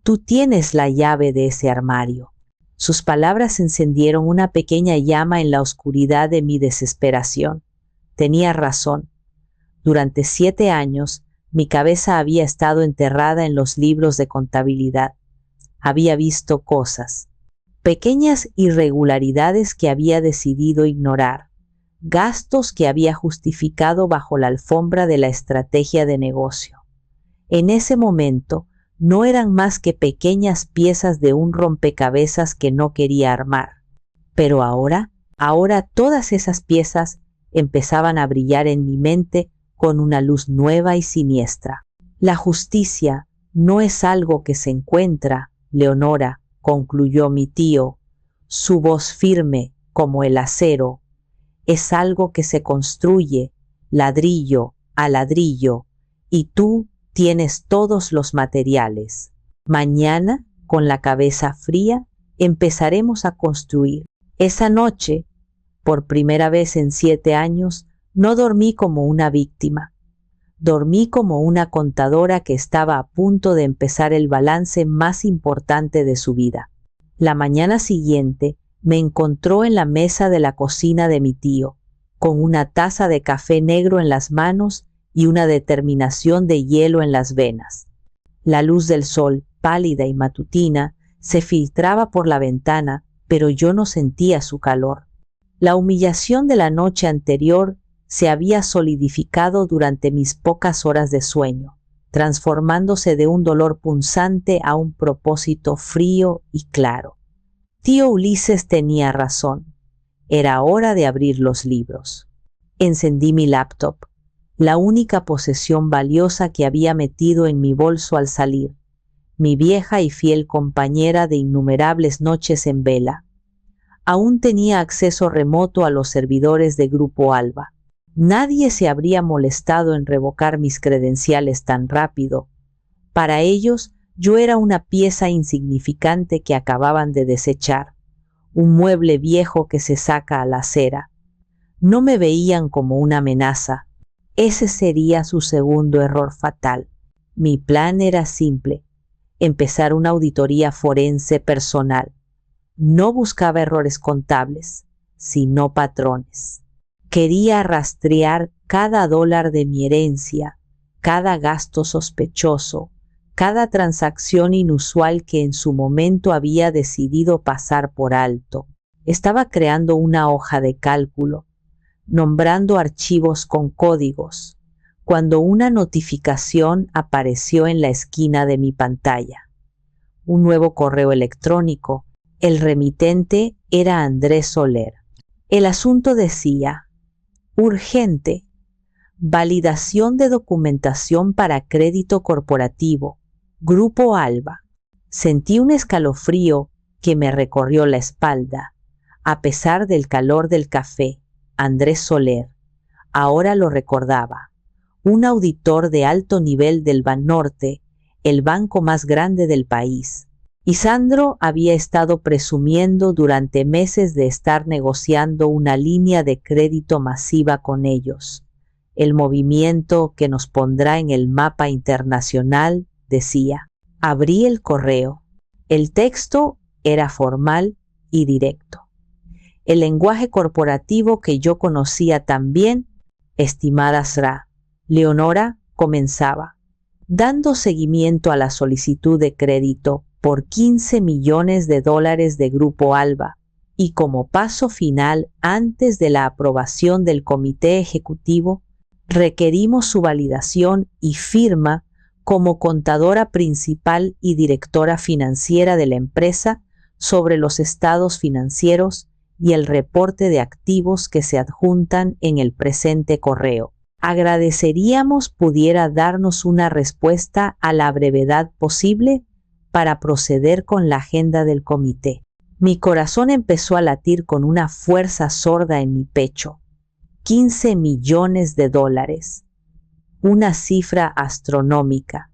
[SPEAKER 1] tú tienes la llave de ese armario. Sus palabras encendieron una pequeña llama en la oscuridad de mi desesperación. Tenía razón. Durante 7 años, mi cabeza había estado enterrada en los libros de contabilidad. Había visto cosas, pequeñas irregularidades que había decidido ignorar, gastos que había justificado bajo la alfombra de la estrategia de negocio. En ese momento, no eran más que pequeñas piezas de un rompecabezas que no quería armar. Pero ahora todas esas piezas empezaban a brillar en mi mente con una luz nueva y siniestra. La justicia no es algo que se encuentra, Leonora, concluyó mi tío, su voz firme como el acero. Es algo que se construye, ladrillo a ladrillo, y tú tienes todos los materiales. Mañana, con la cabeza fría, empezaremos a construir. Esa noche, por primera vez en 7 años, no dormí como una víctima. Dormí como una contadora que estaba a punto de empezar el balance más importante de su vida. La mañana siguiente me encontró en la mesa de la cocina de mi tío, con una taza de café negro en las manos y una determinación de hielo en las venas. La luz del sol, pálida y matutina, se filtraba por la ventana, pero yo no sentía su calor. La humillación de la noche anterior se había solidificado durante mis pocas horas de sueño, transformándose de un dolor punzante a un propósito frío y claro. Tío Ulises tenía razón. Era hora de abrir los libros. Encendí mi laptop, la única posesión valiosa que había metido en mi bolso al salir, mi vieja y fiel compañera de innumerables noches en vela. Aún tenía acceso remoto a los servidores de Grupo Alba. Nadie se habría molestado en revocar mis credenciales tan rápido. Para ellos, yo era una pieza insignificante que acababan de desechar, un mueble viejo que se saca a la acera. No me veían como una amenaza. Ese sería su segundo error fatal. Mi plan era simple: empezar una auditoría forense personal. No buscaba errores contables, sino patrones. Quería rastrear cada dólar de mi herencia, cada gasto sospechoso, cada transacción inusual que en su momento había decidido pasar por alto. Estaba creando una hoja de cálculo, nombrando archivos con códigos, cuando una notificación apareció en la esquina de mi pantalla. Un nuevo correo electrónico. El remitente era Andrés Soler. El asunto decía: urgente, validación de documentación para crédito corporativo, Grupo Alba. Sentí un escalofrío que me recorrió la espalda. A pesar del calor del café, Andrés Soler, ahora lo recordaba, un auditor de alto nivel del Banorte, el banco más grande del país. Isandro había estado presumiendo durante meses de estar negociando una línea de crédito masiva con ellos. El movimiento que nos pondrá en el mapa internacional, decía. Abrí el correo. El texto era formal y directo. El lenguaje corporativo que yo conocía tan bien. Estimada Sra. Leonora, comenzaba. dando seguimiento a la solicitud de crédito por $15 millones de Grupo Alba, y como paso final, antes de la aprobación del comité ejecutivo, requerimos su validación y firma como contadora principal y directora financiera de la empresa sobre los estados financieros y el reporte de activos que se adjuntan en el presente correo. Agradeceríamos pudiera darnos una respuesta a la brevedad posible para proceder con la agenda del comité. Mi corazón empezó a latir con una fuerza sorda en mi pecho. $15 millones, una cifra astronómica.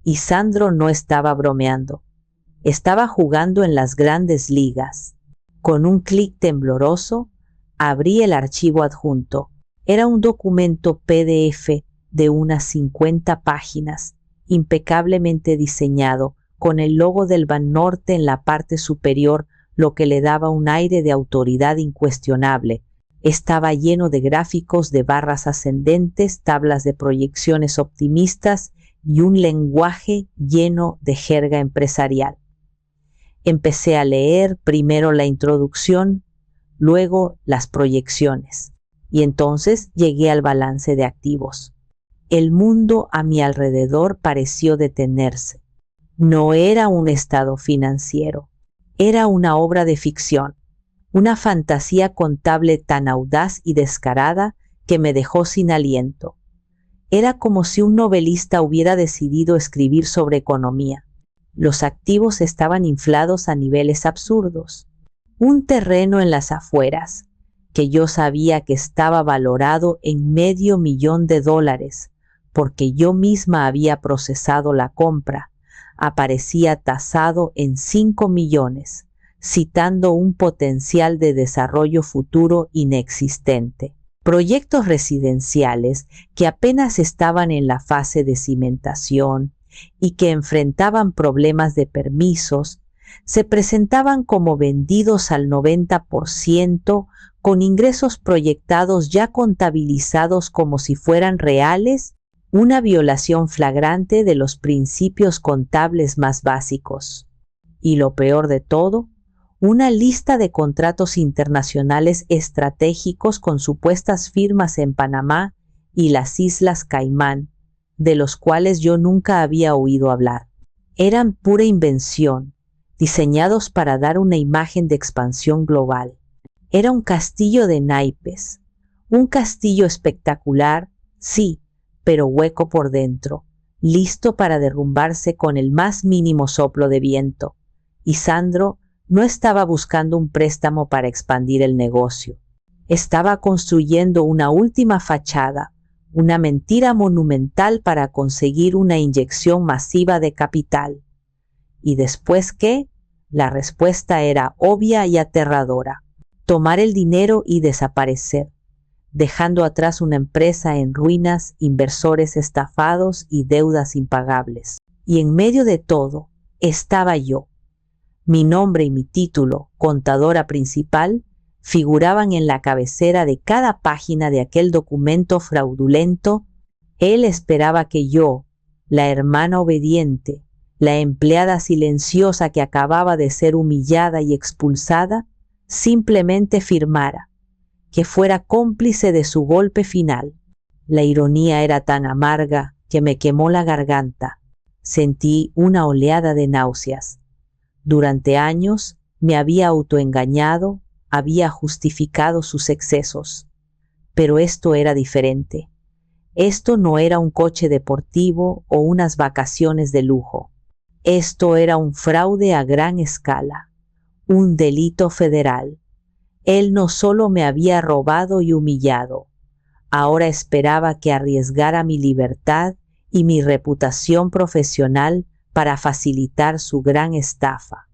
[SPEAKER 1] Y Sandro no estaba bromeando. Estaba jugando en las grandes ligas. Con un clic tembloroso, abrí el archivo adjunto. Era un documento PDF de unas 50 páginas, impecablemente diseñado, con el logo del Banorte en la parte superior, lo que le daba un aire de autoridad incuestionable. Estaba lleno de gráficos de barras ascendentes, tablas de proyecciones optimistas y un lenguaje lleno de jerga empresarial. Empecé a leer primero la introducción, luego las proyecciones, y entonces llegué al balance de activos. El mundo a mi alrededor pareció detenerse. No era un estado financiero, era una obra de ficción, una fantasía contable tan audaz y descarada que me dejó sin aliento. Era como si un novelista hubiera decidido escribir sobre economía. Los activos estaban inflados a niveles absurdos. Un terreno en las afueras, que yo sabía que estaba valorado en $500,000, porque yo misma había procesado la compra, aparecía tasado en 5 millones, citando un potencial de desarrollo futuro inexistente. Proyectos residenciales que apenas estaban en la fase de cimentación y que enfrentaban problemas de permisos, se presentaban como vendidos al 90%, con ingresos proyectados ya contabilizados como si fueran reales, una violación flagrante de los principios contables más básicos. Y lo peor de todo, una lista de contratos internacionales estratégicos con supuestas firmas en Panamá y las Islas Caimán, de los cuales yo nunca había oído hablar. Eran pura invención, diseñados para dar una imagen de expansión global. Era un castillo de naipes, un castillo espectacular, sí, pero hueco por dentro, listo para derrumbarse con el más mínimo soplo de viento. Y Sandro no estaba buscando un préstamo para expandir el negocio. Estaba construyendo una última fachada, una mentira monumental para conseguir una inyección masiva de capital. ¿Y después qué? La respuesta era obvia y aterradora: tomar el dinero y desaparecer, dejando atrás una empresa en ruinas, inversores estafados y deudas impagables. Y en medio de todo estaba yo. Mi nombre y mi título, contadora principal, figuraban en la cabecera de cada página de aquel documento fraudulento. Él esperaba que yo, la hermana obediente, la empleada silenciosa que acababa de ser humillada y expulsada, simplemente firmara, que fuera cómplice de su golpe final. La ironía era tan amarga que me quemó la garganta. Sentí una oleada de náuseas. Durante años me había autoengañado, había justificado sus excesos. Pero esto era diferente. Esto no era un coche deportivo o unas vacaciones de lujo. Esto era un fraude a gran escala, un delito federal. Él no solo me había robado y humillado, ahora esperaba que arriesgara mi libertad y mi reputación profesional para facilitar su gran estafa.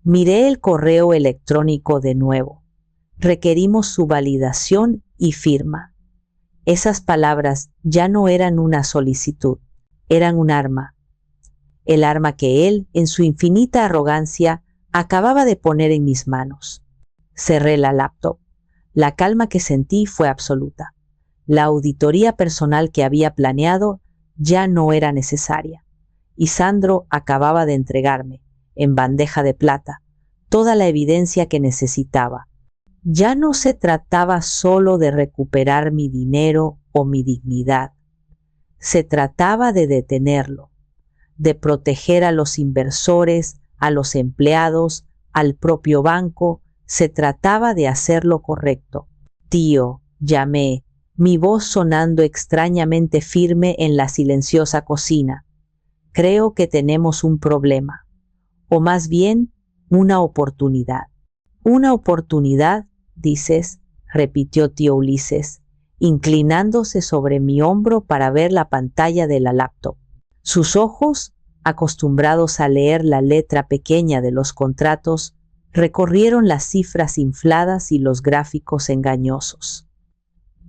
[SPEAKER 1] Miré el correo electrónico de nuevo. Requerimos su validación y firma. Esas palabras ya no eran una solicitud, eran un arma. El arma que él, en su infinita arrogancia, acababa de poner en mis manos. Cerré la laptop. La calma que sentí fue absoluta. La auditoría personal que había planeado ya no era necesaria, y Sandro acababa de entregarme, en bandeja de plata, toda la evidencia que necesitaba. Ya no se trataba solo de recuperar mi dinero o mi dignidad. Se trataba de detenerlo, de proteger a los inversores, a los empleados, al propio banco. Se trataba de hacer lo correcto. Tío, llamé, mi voz sonando extrañamente firme en la silenciosa cocina. Creo que tenemos un problema, o más bien, una oportunidad. ¿Una oportunidad, dices?, repitió tío Ulises, inclinándose sobre mi hombro para ver la pantalla de la laptop. Sus ojos, acostumbrados a leer la letra pequeña de los contratos, recorrieron las cifras infladas y los gráficos engañosos.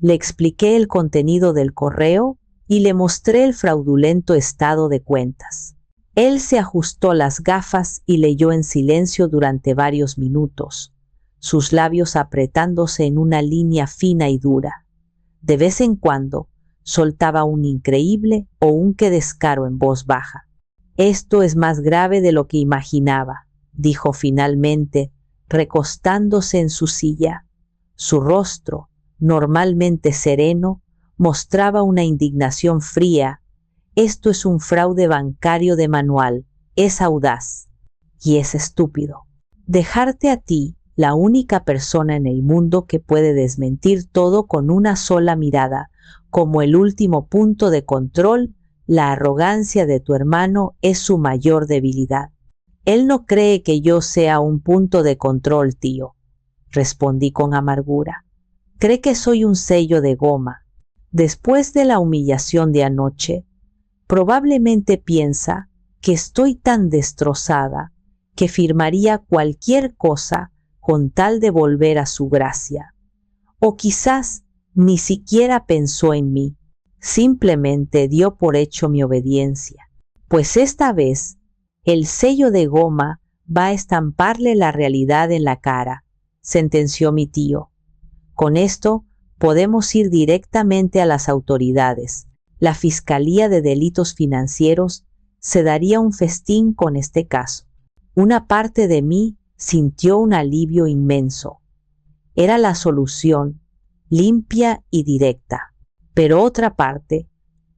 [SPEAKER 1] Le expliqué el contenido del correo y le mostré el fraudulento estado de cuentas. Él se ajustó las gafas y leyó en silencio durante varios minutos, sus labios apretándose en una línea fina y dura. De vez en cuando, soltaba un increíble o un qué descaro en voz baja. Esto es más grave de lo que imaginaba, dijo finalmente, recostándose en su silla. Su rostro, normalmente sereno, mostraba una indignación fría. Esto es un fraude bancario de manual, es audaz y es estúpido. Dejarte a ti, la única persona en el mundo que puede desmentir todo con una sola mirada, como el último punto de control. La arrogancia de tu hermano es su mayor debilidad. Él no cree que yo sea un punto de control, tío, respondí con amargura. Cree que soy un sello de goma. Después de la humillación de anoche, probablemente piensa que estoy tan destrozada que firmaría cualquier cosa con tal de volver a su gracia. O quizás ni siquiera pensó en mí, simplemente dio por hecho mi obediencia. Pues esta vez, el sello de goma va a estamparle la realidad en la cara, sentenció mi tío. Con esto podemos ir directamente a las autoridades. La Fiscalía de Delitos Financieros se daría un festín con este caso. Una parte de mí sintió un alivio inmenso. Era la solución, limpia y directa. Pero otra parte,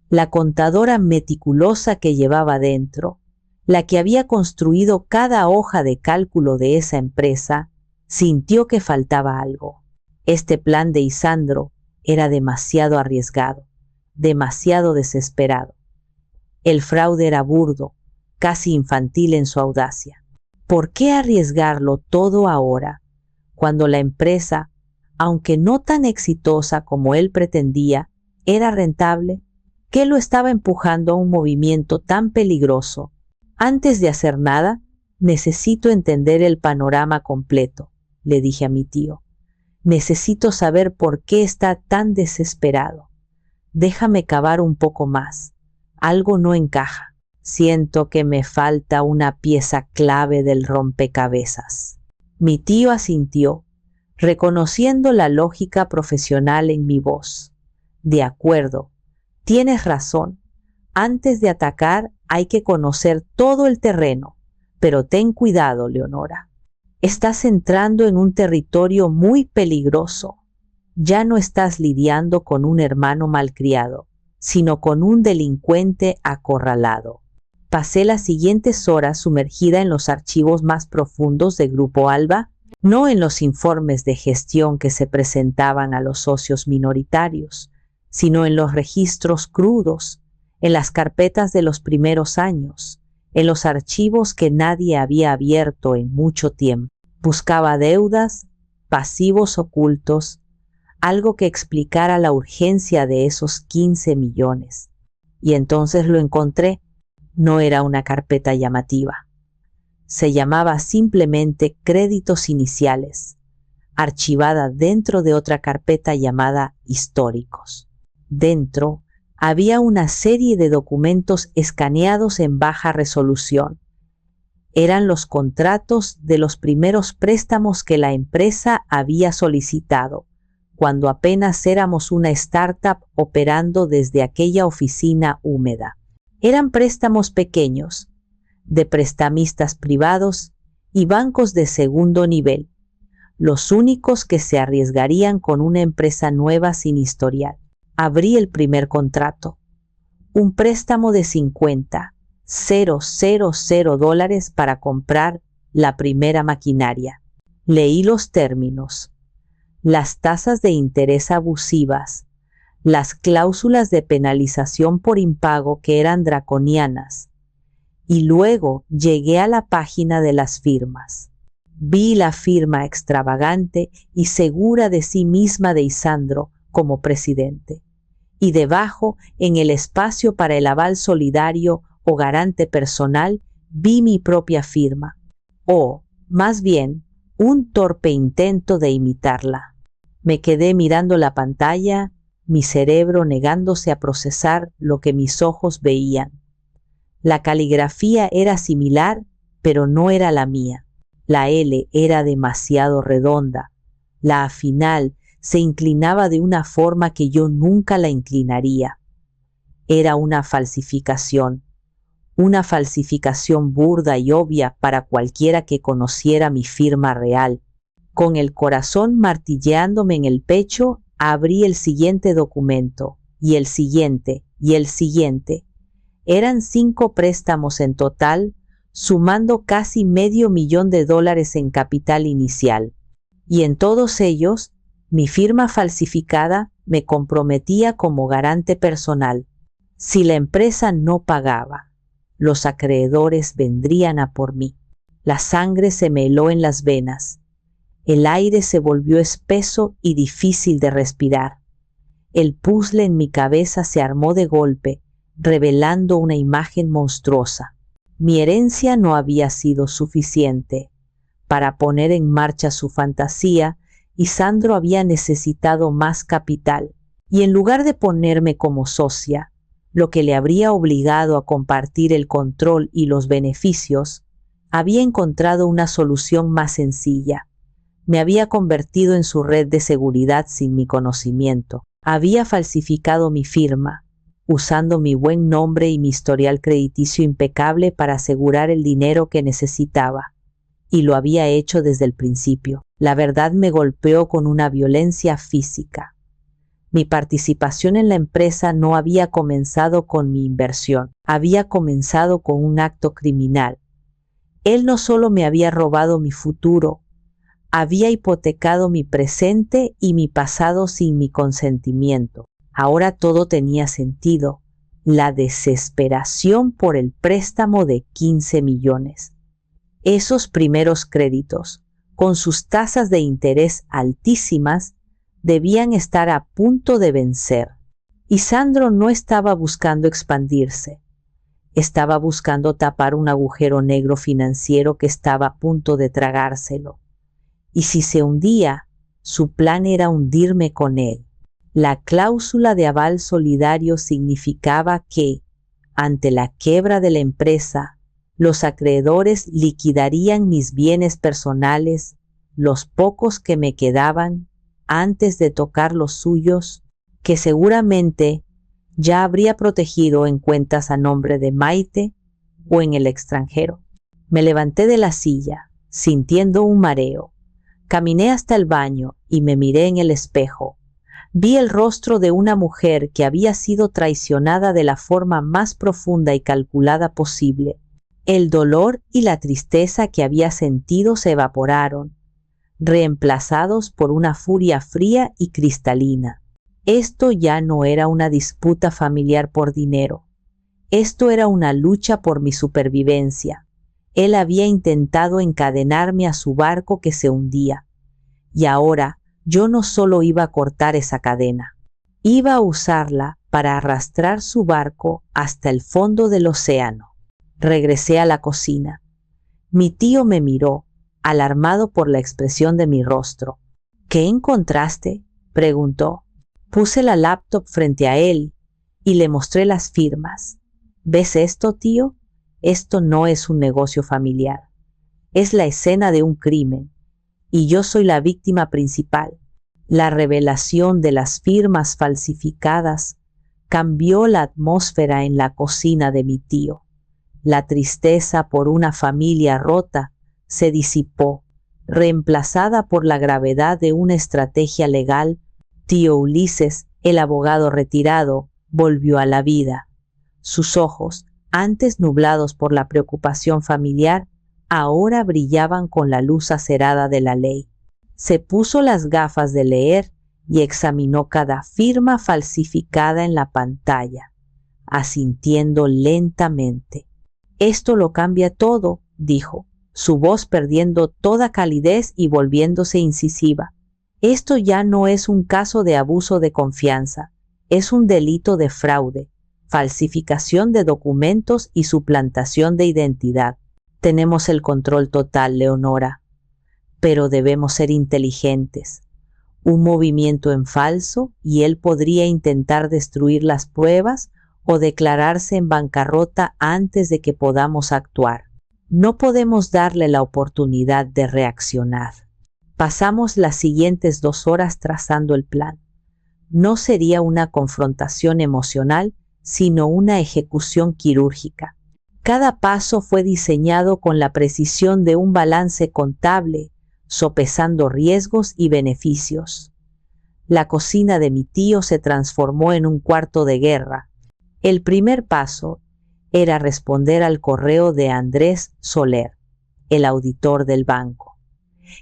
[SPEAKER 1] la contadora meticulosa que llevaba dentro, la que había construido cada hoja de cálculo de esa empresa, sintió que faltaba algo. Este plan de Isandro era demasiado arriesgado, demasiado desesperado. El fraude era burdo, casi infantil en su audacia. ¿Por qué arriesgarlo todo ahora, cuando la empresa, aunque no tan exitosa como él pretendía, era rentable? ¿Qué lo estaba empujando a un movimiento tan peligroso? Antes de hacer nada, necesito entender el panorama completo, le dije a mi tío. Necesito saber por qué está tan desesperado. Déjame cavar un poco más. Algo no encaja. Siento que me falta una pieza clave del rompecabezas. Mi tío asintió, reconociendo la lógica profesional en mi voz. De acuerdo, tienes razón. Antes de atacar hay que conocer todo el terreno, pero ten cuidado, Leonora. Estás entrando en un territorio muy peligroso. Ya no estás lidiando con un hermano malcriado, sino con un delincuente acorralado. Pasé las siguientes horas sumergida en los archivos más profundos de Grupo Alba, no en los informes de gestión que se presentaban a los socios minoritarios, sino en los registros crudos, en las carpetas de los primeros años, en los archivos que nadie había abierto en mucho tiempo. Buscaba deudas, pasivos ocultos, algo que explicara la urgencia de esos 15 millones. Y entonces lo encontré. No era una carpeta llamativa. Se llamaba simplemente Créditos Iniciales, archivada dentro de otra carpeta llamada Históricos. Dentro había una serie de documentos escaneados en baja resolución. Eran los contratos de los primeros préstamos que la empresa había solicitado, cuando apenas éramos una startup operando desde aquella oficina húmeda. Eran préstamos pequeños, de prestamistas privados y bancos de segundo nivel, los únicos que se arriesgarían con una empresa nueva sin historial. Abrí el primer contrato, un préstamo de $50,000 para comprar la primera maquinaria. Leí los términos, las tasas de interés abusivas, las cláusulas de penalización por impago que eran draconianas, y luego llegué a la página de las firmas. Vi la firma extravagante y segura de sí misma de Isandro como presidente, y debajo, en el espacio para el aval solidario o garante personal, vi mi propia firma, o, más bien, un torpe intento de imitarla. Me quedé mirando la pantalla, mi cerebro negándose a procesar lo que mis ojos veían. La caligrafía era similar, pero no era la mía. La L era demasiado redonda. La A final se inclinaba de una forma que yo nunca la inclinaría. Era una falsificación burda y obvia para cualquiera que conociera mi firma real. Con el corazón martilleándome en el pecho, abrí el siguiente documento, y el siguiente, y el siguiente. Eran 5 préstamos en total, sumando casi $500,000 en capital inicial. Y en todos ellos, mi firma falsificada me comprometía como garante personal. Si la empresa no pagaba, los acreedores vendrían a por mí. La sangre se me heló en las venas. El aire se volvió espeso y difícil de respirar. El puzzle en mi cabeza se armó de golpe, revelando una imagen monstruosa. Mi herencia no había sido suficiente. Para poner en marcha su fantasía, Isandro había necesitado más capital, y en lugar de ponerme como socia, lo que le habría obligado a compartir el control y los beneficios, había encontrado una solución más sencilla. Me había convertido en su red de seguridad sin mi conocimiento. Había falsificado mi firma, usando mi buen nombre y mi historial crediticio impecable para asegurar el dinero que necesitaba. Y lo había hecho desde el principio. La verdad me golpeó con una violencia física. Mi participación en la empresa no había comenzado con mi inversión, había comenzado con un acto criminal. Él no solo me había robado mi futuro, había hipotecado mi presente y mi pasado sin mi consentimiento. Ahora todo tenía sentido. La desesperación por el préstamo de 15 millones. Esos primeros créditos, con sus tasas de interés altísimas, debían estar a punto de vencer. Isandro no estaba buscando expandirse. Estaba buscando tapar un agujero negro financiero que estaba a punto de tragárselo. Y si se hundía, su plan era hundirme con él. La cláusula de aval solidario significaba que, ante la quiebra de la empresa, los acreedores liquidarían mis bienes personales, los pocos que me quedaban, antes de tocar los suyos, que seguramente ya habría protegido en cuentas a nombre de Maite o en el extranjero. Me levanté de la silla, sintiendo un mareo. Caminé hasta el baño y me miré en el espejo. Vi el rostro de una mujer que había sido traicionada de la forma más profunda y calculada posible. El dolor y la tristeza que había sentido se evaporaron, reemplazados por una furia fría y cristalina. Esto ya no era una disputa familiar por dinero. Esto era una lucha por mi supervivencia. Él había intentado encadenarme a su barco que se hundía. Y ahora yo no solo iba a cortar esa cadena, iba a usarla para arrastrar su barco hasta el fondo del océano. Regresé a la cocina. Mi tío me miró, alarmado por la expresión de mi rostro. ¿Qué encontraste?, preguntó. Puse la laptop frente a él y le mostré las firmas. ¿Ves esto, tío? Esto no es un negocio familiar. Es la escena de un crimen, y yo soy la víctima principal. La revelación de las firmas falsificadas cambió la atmósfera en la cocina de mi tío. La tristeza por una familia rota se disipó, reemplazada por la gravedad de una estrategia legal. Tío Ulises, el abogado retirado, volvió a la vida. Sus ojos, antes nublados por la preocupación familiar, ahora brillaban con la luz acerada de la ley. Se puso las gafas de leer y examinó cada firma falsificada en la pantalla, asintiendo lentamente. «Esto lo cambia todo», dijo, su voz perdiendo toda calidez y volviéndose incisiva. «Esto ya no es un caso de abuso de confianza, es un delito de fraude, falsificación de documentos y suplantación de identidad. Tenemos el control total, Leonora, pero debemos ser inteligentes. Un movimiento en falso y él podría intentar destruir las pruebas o declararse en bancarrota antes de que podamos actuar. No podemos darle la oportunidad de reaccionar». Pasamos las siguientes 2 horas trazando el plan. No sería una confrontación emocional, sino una ejecución quirúrgica. Cada paso fue diseñado con la precisión de un balance contable, sopesando riesgos y beneficios. La cocina de mi tío se transformó en un cuarto de guerra. El primer paso era responder al correo de Andrés Soler, el auditor del banco.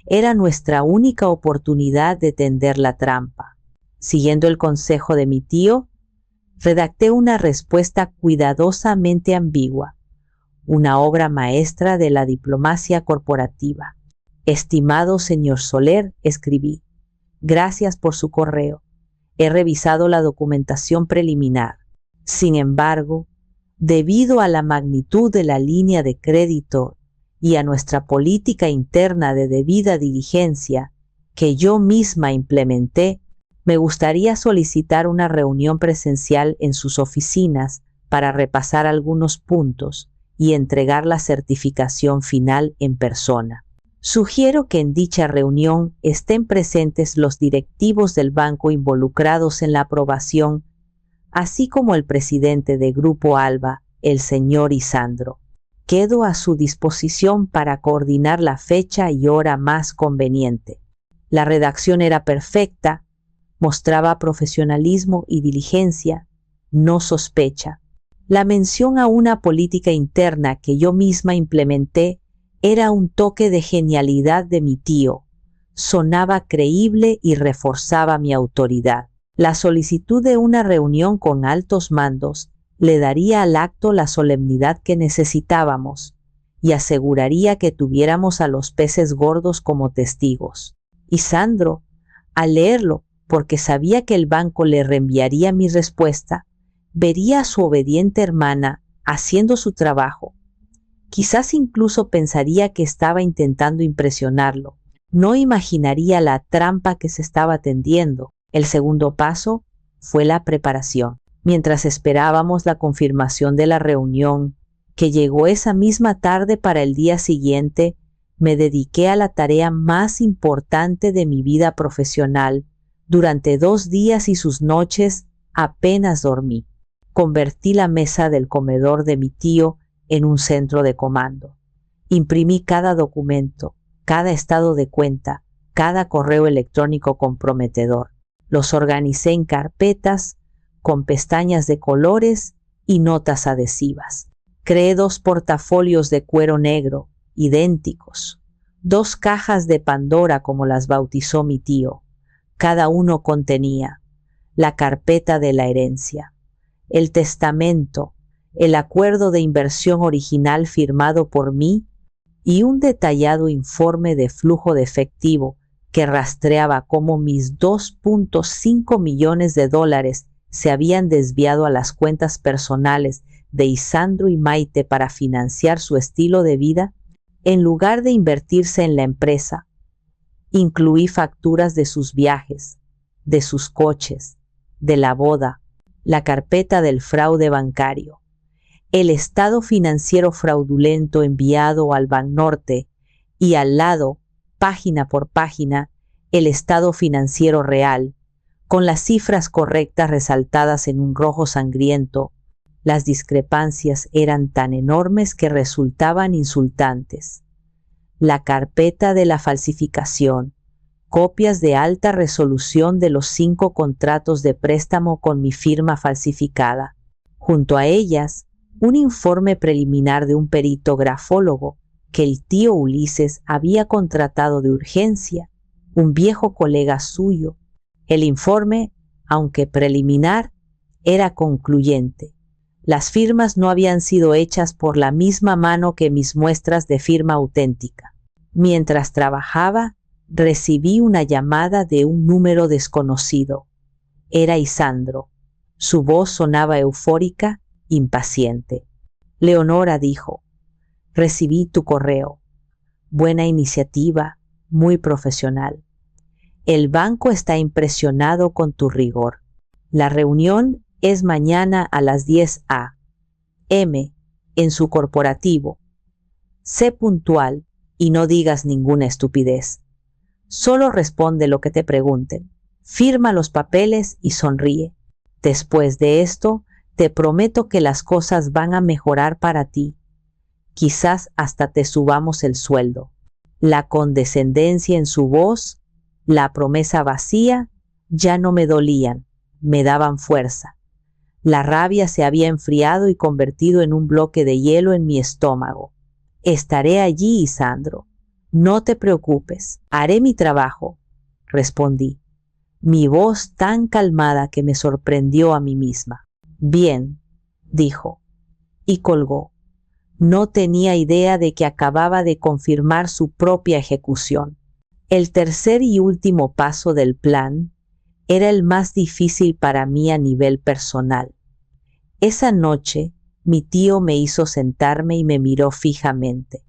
[SPEAKER 1] Era nuestra única oportunidad de tender la trampa. Siguiendo el consejo de mi tío, redacté una respuesta cuidadosamente ambigua, una obra maestra de la diplomacia corporativa. «Estimado señor Soler», escribí, «gracias por su correo. He revisado la documentación preliminar. Sin embargo, debido a la magnitud de la línea de crédito y a nuestra política interna de debida diligencia que yo misma implementé, me gustaría solicitar una reunión presencial en sus oficinas para repasar algunos puntos y entregar la certificación final en persona. Sugiero que en dicha reunión estén presentes los directivos del banco involucrados en la aprobación, así como el presidente de Grupo Alba, el señor Isandro. Quedo a su disposición para coordinar la fecha y hora más conveniente». La redacción era perfecta, mostraba profesionalismo y diligencia, no sospecha. La mención a una política interna que yo misma implementé era un toque de genialidad de mi tío. Sonaba creíble y reforzaba mi autoridad. La solicitud de una reunión con altos mandos le daría al acto la solemnidad que necesitábamos y aseguraría que tuviéramos a los peces gordos como testigos. Y Sandro, al leerlo, porque sabía que el banco le reenviaría mi respuesta, vería a su obediente hermana haciendo su trabajo. Quizás incluso pensaría que estaba intentando impresionarlo. No imaginaría la trampa que se estaba tendiendo. El segundo paso fue la preparación. Mientras esperábamos la confirmación de la reunión, que llegó esa misma tarde para el día siguiente, me dediqué a la tarea más importante de mi vida profesional. Durante 2 días y sus noches apenas dormí. Convertí la mesa del comedor de mi tío en un centro de comando. Imprimí cada documento, cada estado de cuenta, cada correo electrónico comprometedor. Los organicé en carpetas, con pestañas de colores y notas adhesivas. Creé 2 portafolios de cuero negro, idénticos, 2 cajas de Pandora como las bautizó mi tío. Cada uno contenía la carpeta de la herencia, el testamento, el acuerdo de inversión original firmado por mí y un detallado informe de flujo de efectivo que rastreaba cómo mis $2.5 millones se habían desviado a las cuentas personales de Isandro y Maite para financiar su estilo de vida, en lugar de invertirse en la empresa. Incluí facturas de sus viajes, de sus coches, de la boda, la carpeta del fraude bancario, el estado financiero fraudulento enviado al Banorte y al lado, página por página, el estado financiero real, con las cifras correctas resaltadas en un rojo sangriento. Las discrepancias eran tan enormes que resultaban insultantes. La carpeta de la falsificación, copias de alta resolución de los 5 contratos de préstamo con mi firma falsificada. Junto a ellas, un informe preliminar de un perito grafólogo que el tío Ulises había contratado de urgencia, un viejo colega suyo. El informe, aunque preliminar, era concluyente. Las firmas no habían sido hechas por la misma mano que mis muestras de firma auténtica. Mientras trabajaba, recibí una llamada de un número desconocido. Era Isandro. Su voz sonaba eufórica, impaciente. Leonora dijo: recibí tu correo. Buena iniciativa, muy profesional. El banco está impresionado con tu rigor. La reunión es mañana a las 10 a.m. en su corporativo. Sé puntual y no digas ninguna estupidez. Solo responde lo que te pregunten. Firma los papeles y sonríe. Después de esto, te prometo que las cosas van a mejorar para ti. Quizás hasta te subamos el sueldo. La condescendencia en su voz, la promesa vacía, ya no me dolían, me daban fuerza. La rabia se había enfriado y convertido en un bloque de hielo en mi estómago. Estaré allí, Isandro. No te preocupes, haré mi trabajo, respondí, mi voz tan calmada que me sorprendió a mí misma. Bien, dijo, y colgó. No tenía idea de que acababa de confirmar su propia ejecución. El tercer y último paso del plan era el más difícil para mí a nivel personal. Esa noche, mi tío me hizo sentarme y me miró fijamente.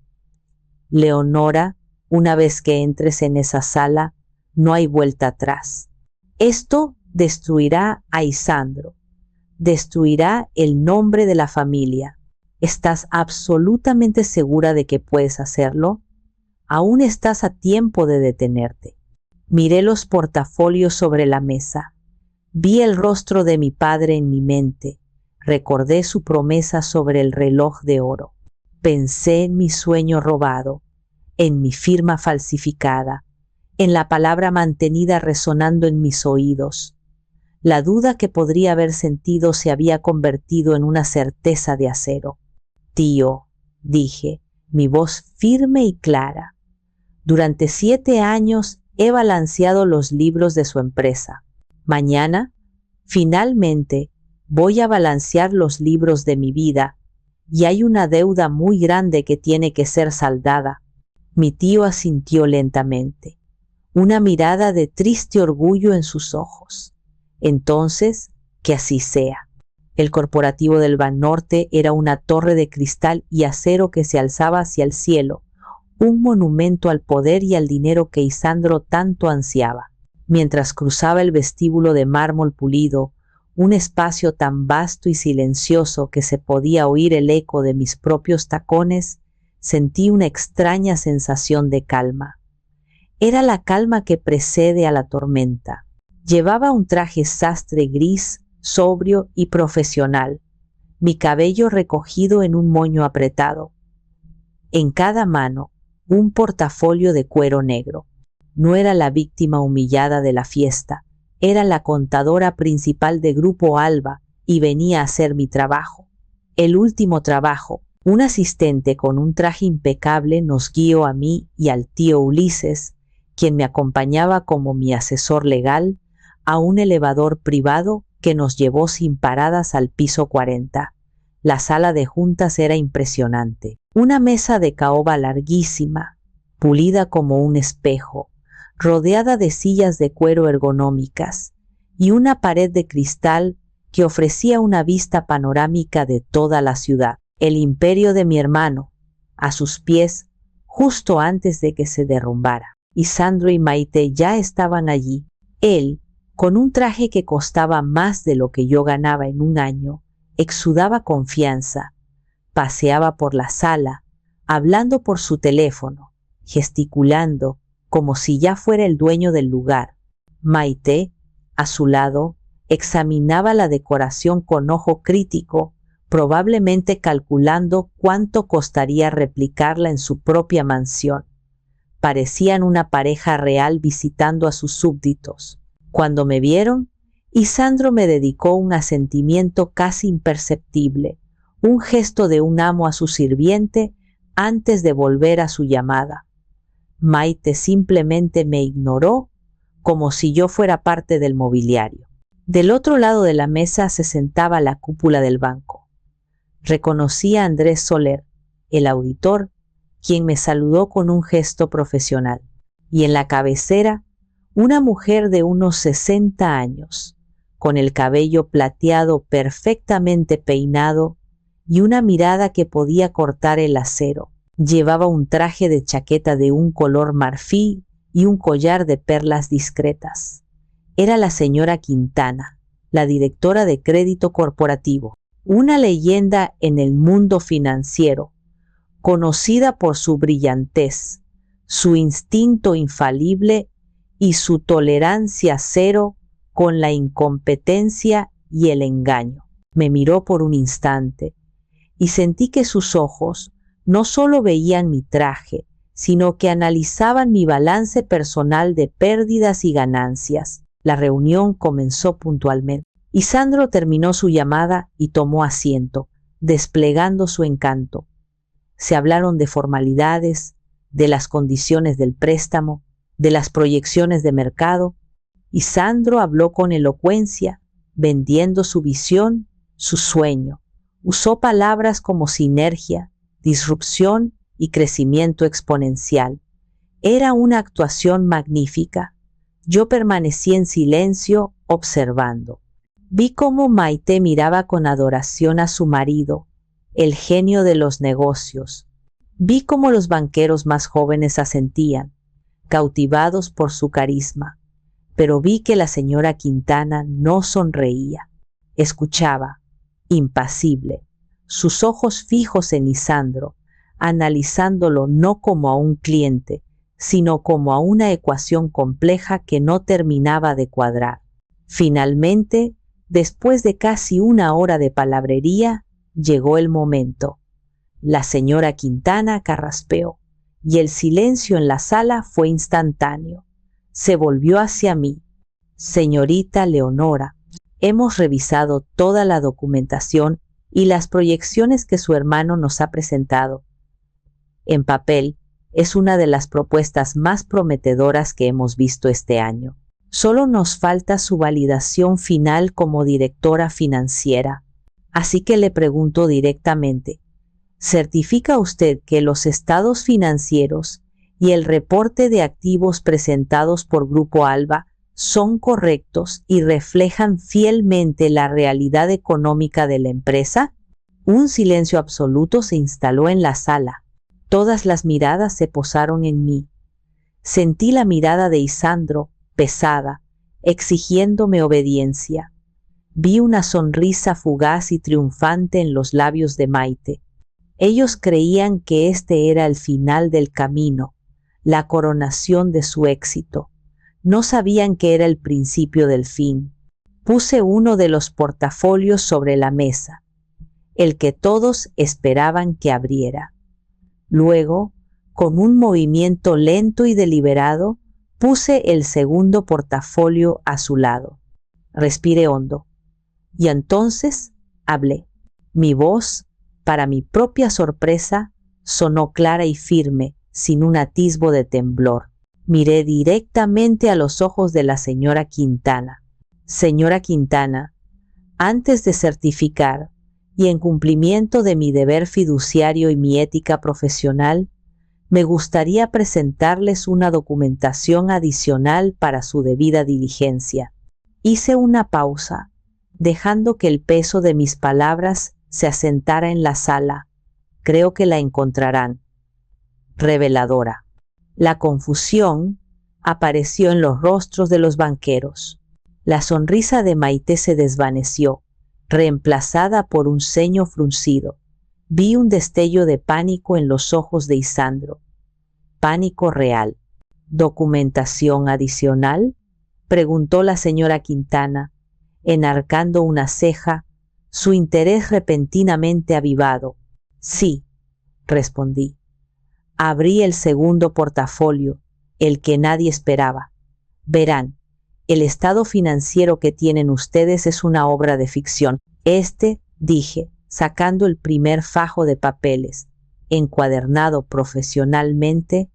[SPEAKER 1] Leonora, una vez que entres en esa sala, no hay vuelta atrás. Esto destruirá a Isandro, destruirá el nombre de la familia. ¿Estás absolutamente segura de que puedes hacerlo? Aún estás a tiempo de detenerte. Miré los portafolios sobre la mesa. Vi el rostro de mi padre en mi mente. Recordé su promesa sobre el reloj de oro. Pensé en mi sueño robado, en mi firma falsificada, en la palabra mantenida resonando en mis oídos. La duda que podría haber sentido se había convertido en una certeza de acero. Tío, dije, mi voz firme y clara. Durante 7 años he balanceado los libros de su empresa. Mañana, finalmente, voy a balancear los libros de mi vida, y hay una deuda muy grande que tiene que ser saldada. Mi tío asintió lentamente, una mirada de triste orgullo en sus ojos. Entonces, que así sea. El corporativo del Banorte era una torre de cristal y acero que se alzaba hacia el cielo, un monumento al poder y al dinero que Isandro tanto ansiaba. Mientras cruzaba el vestíbulo de mármol pulido, un espacio tan vasto y silencioso que se podía oír el eco de mis propios tacones, sentí una extraña sensación de calma. Era la calma que precede a la tormenta. Llevaba un traje sastre gris, sobrio y profesional, mi cabello recogido en un moño apretado. En cada mano, un portafolio de cuero negro. No era la víctima humillada de la fiesta, era la contadora principal de Grupo Alba y venía a hacer mi trabajo. El último trabajo. Un asistente con un traje impecable nos guió a mí y al tío Ulises, quien me acompañaba como mi asesor legal, a un elevador privado que nos llevó sin paradas al piso 40. La sala de juntas era impresionante. Una mesa de caoba larguísima, pulida como un espejo, rodeada de sillas de cuero ergonómicas, y una pared de cristal que ofrecía una vista panorámica de toda la ciudad. El imperio de mi hermano, a sus pies, justo antes de que se derrumbara. Isandro y Maite ya estaban allí. Él, con un traje que costaba más de lo que yo ganaba en un año, exudaba confianza. Paseaba por la sala, hablando por su teléfono, gesticulando, como si ya fuera el dueño del lugar. Maite, a su lado, examinaba la decoración con ojo crítico, probablemente calculando cuánto costaría replicarla en su propia mansión. Parecían una pareja real visitando a sus súbditos. Cuando me vieron, Isandro me dedicó un asentimiento casi imperceptible, un gesto de un amo a su sirviente antes de volver a su llamada. Maite simplemente me ignoró como si yo fuera parte del mobiliario. Del otro lado de la mesa se sentaba la cúpula del banco. Reconocí a Andrés Soler, el auditor, quien me saludó con un gesto profesional. Y en la cabecera, una mujer de unos 60 años, con el cabello plateado perfectamente peinado y una mirada que podía cortar el acero. Llevaba un traje de chaqueta de un color marfil y un collar de perlas discretas. Era la señora Quintana, la directora de crédito corporativo, una leyenda en el mundo financiero, conocida por su brillantez, su instinto infalible y su tolerancia cero con la incompetencia y el engaño. Me miró por un instante y sentí que sus ojos no solo veían mi traje, sino que analizaban mi balance personal de pérdidas y ganancias. La reunión comenzó puntualmente. Isandro terminó su llamada y tomó asiento, desplegando su encanto. Se hablaron de formalidades, de las condiciones del préstamo, de las proyecciones de mercado. Isandro habló con elocuencia, vendiendo su visión, su sueño. Usó palabras como sinergia, disrupción y crecimiento exponencial. Era una actuación magnífica. Yo permanecí en silencio, observando. Vi cómo Maite miraba con adoración a su marido, el genio de los negocios. Vi cómo los banqueros más jóvenes asentían, cautivados por su carisma. Pero vi que la señora Quintana no sonreía. Escuchaba, impasible, sus ojos fijos en Isandro, analizándolo no como a un cliente, sino como a una ecuación compleja que no terminaba de cuadrar. Finalmente, después de casi una hora de palabrería, llegó el momento. La señora Quintana carraspeó, y el silencio en la sala fue instantáneo. Se volvió hacia mí. Señorita Leonora, hemos revisado toda la documentación y las proyecciones que su hermano nos ha presentado. En papel, es una de las propuestas más prometedoras que hemos visto este año. Solo nos falta su validación final como directora financiera. Así que le pregunto directamente, ¿certifica usted que los estados financieros y el reporte de activos presentados por Grupo Alba son correctos y reflejan fielmente la realidad económica de la empresa? Un silencio absoluto se instaló en la sala. Todas las miradas se posaron en mí. Sentí la mirada de Isandro, pesada, exigiéndome obediencia. Vi una sonrisa fugaz y triunfante en los labios de Maite. Ellos creían que este era el final del camino, la coronación de su éxito. No sabían que era el principio del fin. Puse uno de los portafolios sobre la mesa, el que todos esperaban que abriera. Luego, con un movimiento lento y deliberado, puse el segundo portafolio a su lado. Respiré hondo. Y entonces hablé. Mi voz, para mi propia sorpresa, sonó clara y firme, sin un atisbo de temblor. Miré directamente a los ojos de la señora Quintana. Señora Quintana, antes de certificar, y en cumplimiento de mi deber fiduciario y mi ética profesional, me gustaría presentarles una documentación adicional para su debida diligencia. Hice una pausa, dejando que el peso de mis palabras se asentara en la sala. Creo que la encontrarán reveladora. La confusión apareció en los rostros de los banqueros. La sonrisa de Maite se desvaneció, reemplazada por un ceño fruncido. Vi un destello de pánico en los ojos de Isandro. Pánico real. ¿Documentación adicional?, preguntó la señora Quintana, enarcando una ceja, su interés repentinamente avivado. Sí, respondí. Abrí el segundo portafolio, el que nadie esperaba. Verán, el estado financiero que tienen ustedes es una obra de ficción. Dije, sacando el primer fajo de papeles, encuadernado profesionalmente,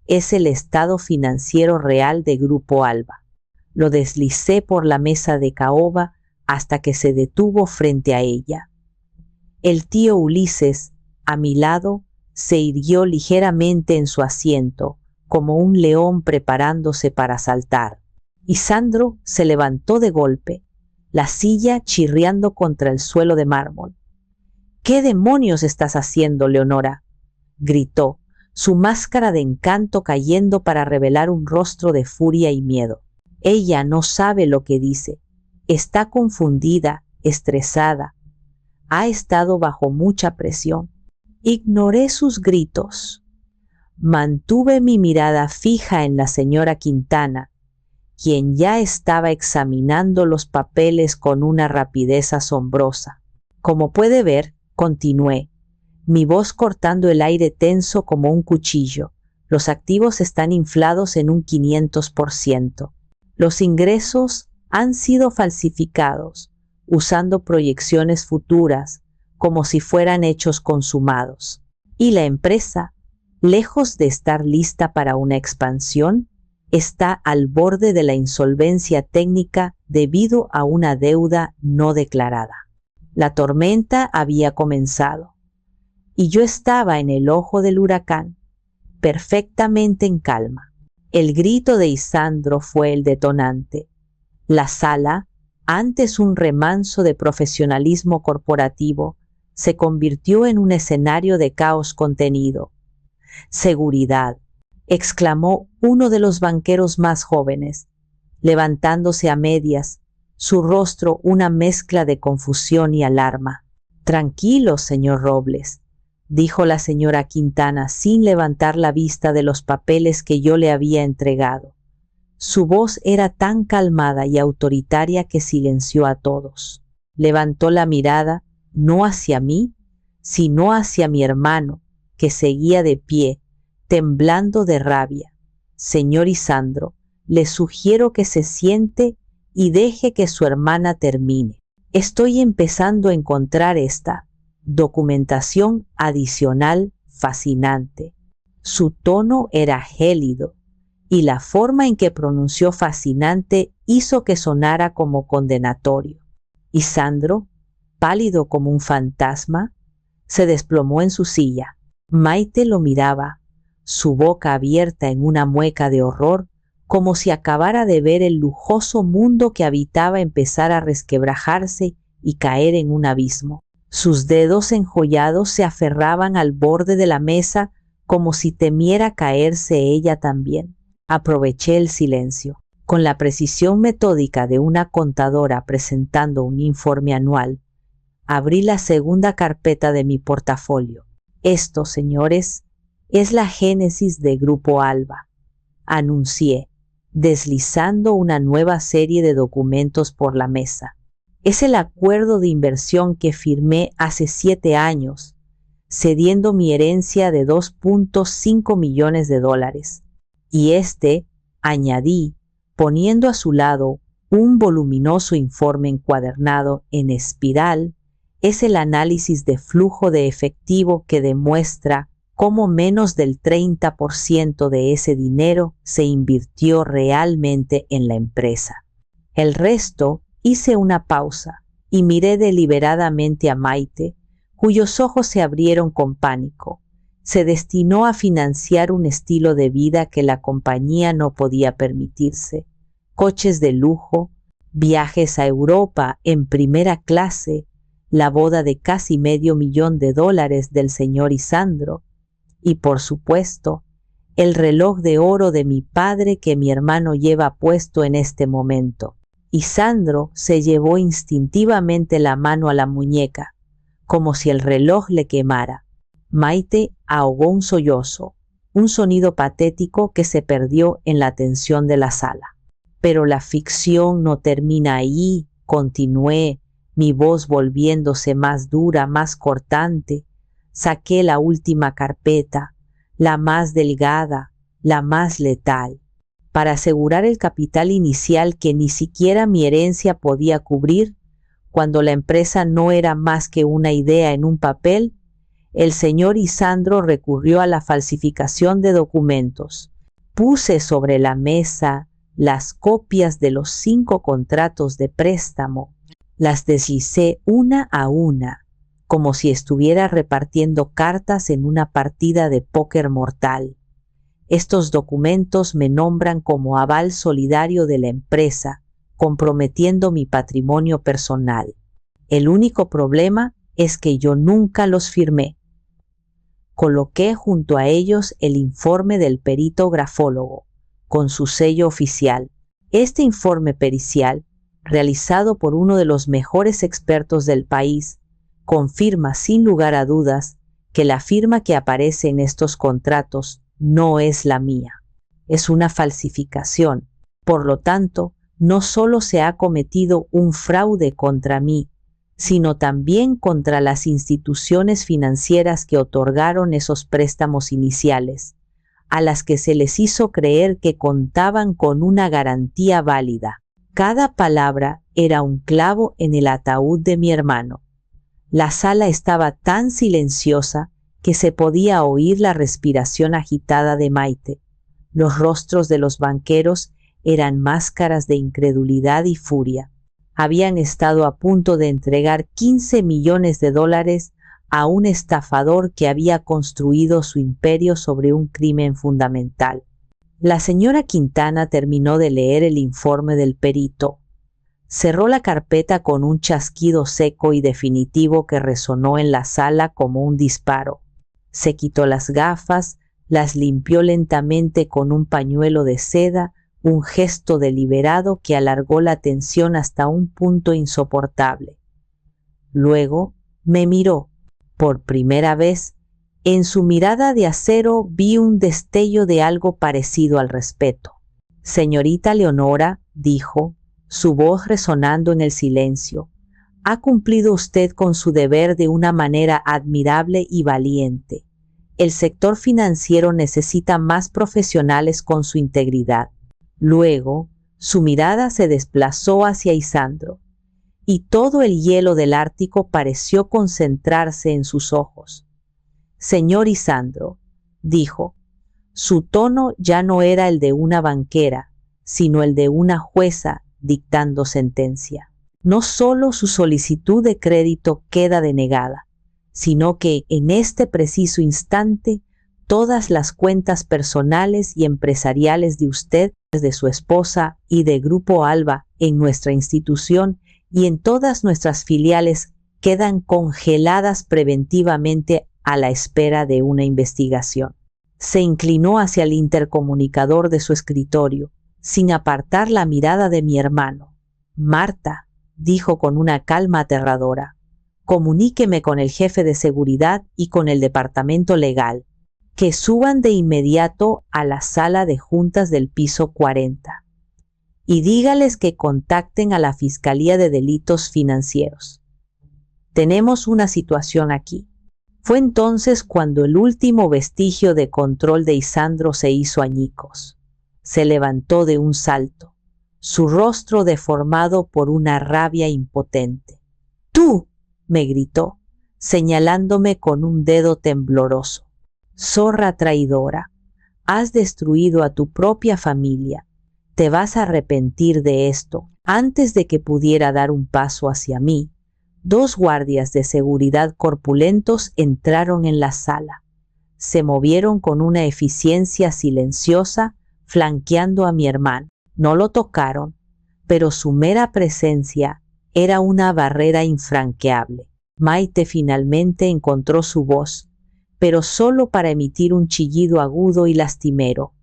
[SPEAKER 1] es el estado financiero real de Grupo Alba. Lo deslicé por la mesa de caoba hasta que se detuvo frente a ella. El tío Ulises, a mi lado, se irguió ligeramente en su asiento, como un león preparándose para saltar. Y Sandro se levantó de golpe, la silla chirriando contra el suelo de mármol. ¿Qué demonios estás haciendo, Leonora?, gritó, su máscara de encanto cayendo para revelar un rostro de furia y miedo. Ella no sabe lo que dice. Está confundida, estresada. Ha estado bajo mucha presión. Ignoré sus gritos. Mantuve mi mirada fija en la señora Quintana, quien ya estaba examinando los papeles con una rapidez asombrosa. Como puede ver, continué, mi voz cortando el aire tenso como un cuchillo. Los activos están inflados en un 500%. Los ingresos han sido falsificados, usando proyecciones futuras, como si fueran hechos consumados. Y la empresa, lejos de estar lista para una expansión, está al borde de la insolvencia técnica debido a una deuda no declarada. La tormenta había comenzado, y yo estaba en el ojo del huracán, perfectamente en calma. El grito de Isandro fue el detonante. La sala, antes un remanso de profesionalismo corporativo, se convirtió en un escenario de caos contenido. «Seguridad», exclamó uno de los banqueros más jóvenes, levantándose a medias, su rostro una mezcla de confusión y alarma. «Tranquilo, señor Robles», dijo la señora Quintana sin levantar la vista de los papeles que yo le había entregado. Su voz era tan calmada y autoritaria que silenció a todos. Levantó la mirada, no hacia mí, sino hacia mi hermano, que seguía de pie, temblando de rabia. «Señor Isandro, le sugiero que se siente y deje que su hermana termine. Estoy empezando a encontrar esta documentación adicional fascinante». Su tono era gélido, y la forma en que pronunció fascinante hizo que sonara como condenatorio. Isandro, pálido como un fantasma, se desplomó en su silla. Maite lo miraba, su boca abierta en una mueca de horror, como si acabara de ver el lujoso mundo que habitaba empezar a resquebrajarse y caer en un abismo. Sus dedos enjollados se aferraban al borde de la mesa como si temiera caerse ella también. Aproveché el silencio. Con la precisión metódica de una contadora presentando un informe anual, abrí la segunda carpeta de mi portafolio. «Esto, señores, es la génesis de Grupo Alba», anuncié, deslizando una nueva serie de documentos por la mesa. «Es el acuerdo de inversión que firmé hace 7 años, cediendo mi herencia de $2.5 millones. Y añadí, poniendo a su lado un voluminoso informe encuadernado en espiral, es el análisis de flujo de efectivo que demuestra cómo menos del 30% de ese dinero se invirtió realmente en la empresa. El resto». Hice una pausa y miré deliberadamente a Maite, cuyos ojos se abrieron con pánico. Se destinó a financiar un estilo de vida que la compañía no podía permitirse: coches de lujo, viajes a Europa en primera clase, la boda de casi $500,000 del señor Isandro y, por supuesto, el reloj de oro de mi padre que mi hermano lleva puesto en este momento. Isandro se llevó instintivamente la mano a la muñeca, como si el reloj le quemara. Maite ahogó un sollozo. un sonido patético que se perdió en la tensión de la sala. Pero la ficción no termina ahí, continué, mi voz volviéndose más dura, más cortante. Saqué la última carpeta, la más delgada, la más letal, para asegurar el capital inicial que ni siquiera mi herencia podía cubrir. Cuando la empresa no era más que una idea en un papel, el señor Isandro recurrió a la falsificación de documentos. Puse sobre la mesa las copias de los 5 contratos de préstamo. Las deslicé una a una, como si estuviera repartiendo cartas en una partida de póker mortal. Estos documentos me nombran como aval solidario de la empresa, comprometiendo mi patrimonio personal. El único problema es que yo nunca los firmé. Coloqué junto a ellos el informe del perito grafólogo, con su sello oficial. Este informe pericial, realizado por uno de los mejores expertos del país, confirma sin lugar a dudas que la firma que aparece en estos contratos no es la mía. Es una falsificación. Por lo tanto, no solo se ha cometido un fraude contra mí, sino también contra las instituciones financieras que otorgaron esos préstamos iniciales, a las que se les hizo creer que contaban con una garantía válida. Cada palabra era un clavo en el ataúd de mi hermano. La sala estaba tan silenciosa que se podía oír la respiración agitada de Maite. Los rostros de los banqueros eran máscaras de incredulidad y furia. Habían estado a punto de entregar $15 millones a un estafador que había construido su imperio sobre un crimen fundamental. La señora Quintana terminó de leer el informe del perito. Cerró la carpeta con un chasquido seco y definitivo que resonó en la sala como un disparo. Se quitó las gafas, las limpió lentamente con un pañuelo de seda, un gesto deliberado que alargó la tensión hasta un punto insoportable. Luego me miró. Por primera vez, en su mirada de acero vi un destello de algo parecido al respeto. Señorita Leonora, dijo, su voz resonando en el silencio, ha cumplido usted con su deber de una manera admirable y valiente. El sector financiero necesita más profesionales con su integridad. Luego, su mirada se desplazó hacia Isandro, y todo el hielo del Ártico pareció concentrarse en sus ojos. Señor Isandro, dijo, su tono ya no era el de una banquera, sino el de una jueza dictando sentencia. No solo su solicitud de crédito queda denegada, sino que en este preciso instante todas las cuentas personales y empresariales de usted, de su esposa y de Grupo Alba en nuestra institución y en todas nuestras filiales quedan congeladas preventivamente a la espera de una investigación. Se inclinó hacia el intercomunicador de su escritorio, sin apartar la mirada de mi hermano. Marta, dijo con una calma aterradora, comuníqueme con el jefe de seguridad y con el departamento legal, que suban de inmediato a la sala de juntas del piso 40 y dígales que contacten a la Fiscalía de Delitos Financieros. Tenemos una situación aquí. Fue entonces cuando el último vestigio de control de Isandro se hizo añicos. Se levantó de un salto, su rostro deformado por una rabia impotente. ¡Tú!, me gritó, señalándome con un dedo tembloroso. Zorra traidora, has destruido a tu propia familia. Te vas a arrepentir de esto. Antes de que pudiera dar un paso hacia mí, 2 guardias de seguridad corpulentos entraron en la sala. Se movieron con una eficiencia silenciosa, flanqueando a mi hermano. No lo tocaron, pero su mera presencia era una barrera infranqueable. Maite finalmente encontró su voz, pero solo para emitir un chillido agudo y lastimero.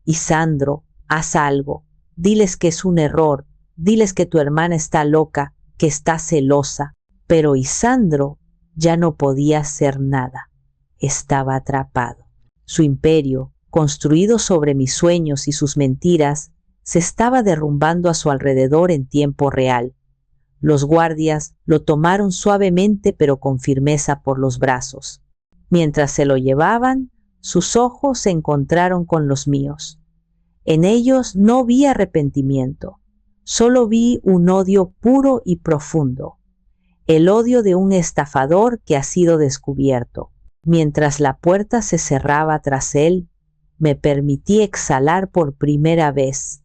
[SPEAKER 1] Isandro, haz algo. Diles que es un error. Diles que tu hermana está loca, que está celosa. Pero Isandro ya no podía hacer nada. Estaba atrapado. Su imperio, construido sobre mis sueños y sus mentiras, se estaba derrumbando a su alrededor en tiempo real. Los guardias lo tomaron suavemente pero con firmeza por los brazos. Mientras se lo llevaban, sus ojos se encontraron con los míos. En ellos no vi arrepentimiento, solo vi un odio puro y profundo, el odio de un estafador que ha sido descubierto. Mientras la puerta se cerraba tras él, me permití exhalar por primera vez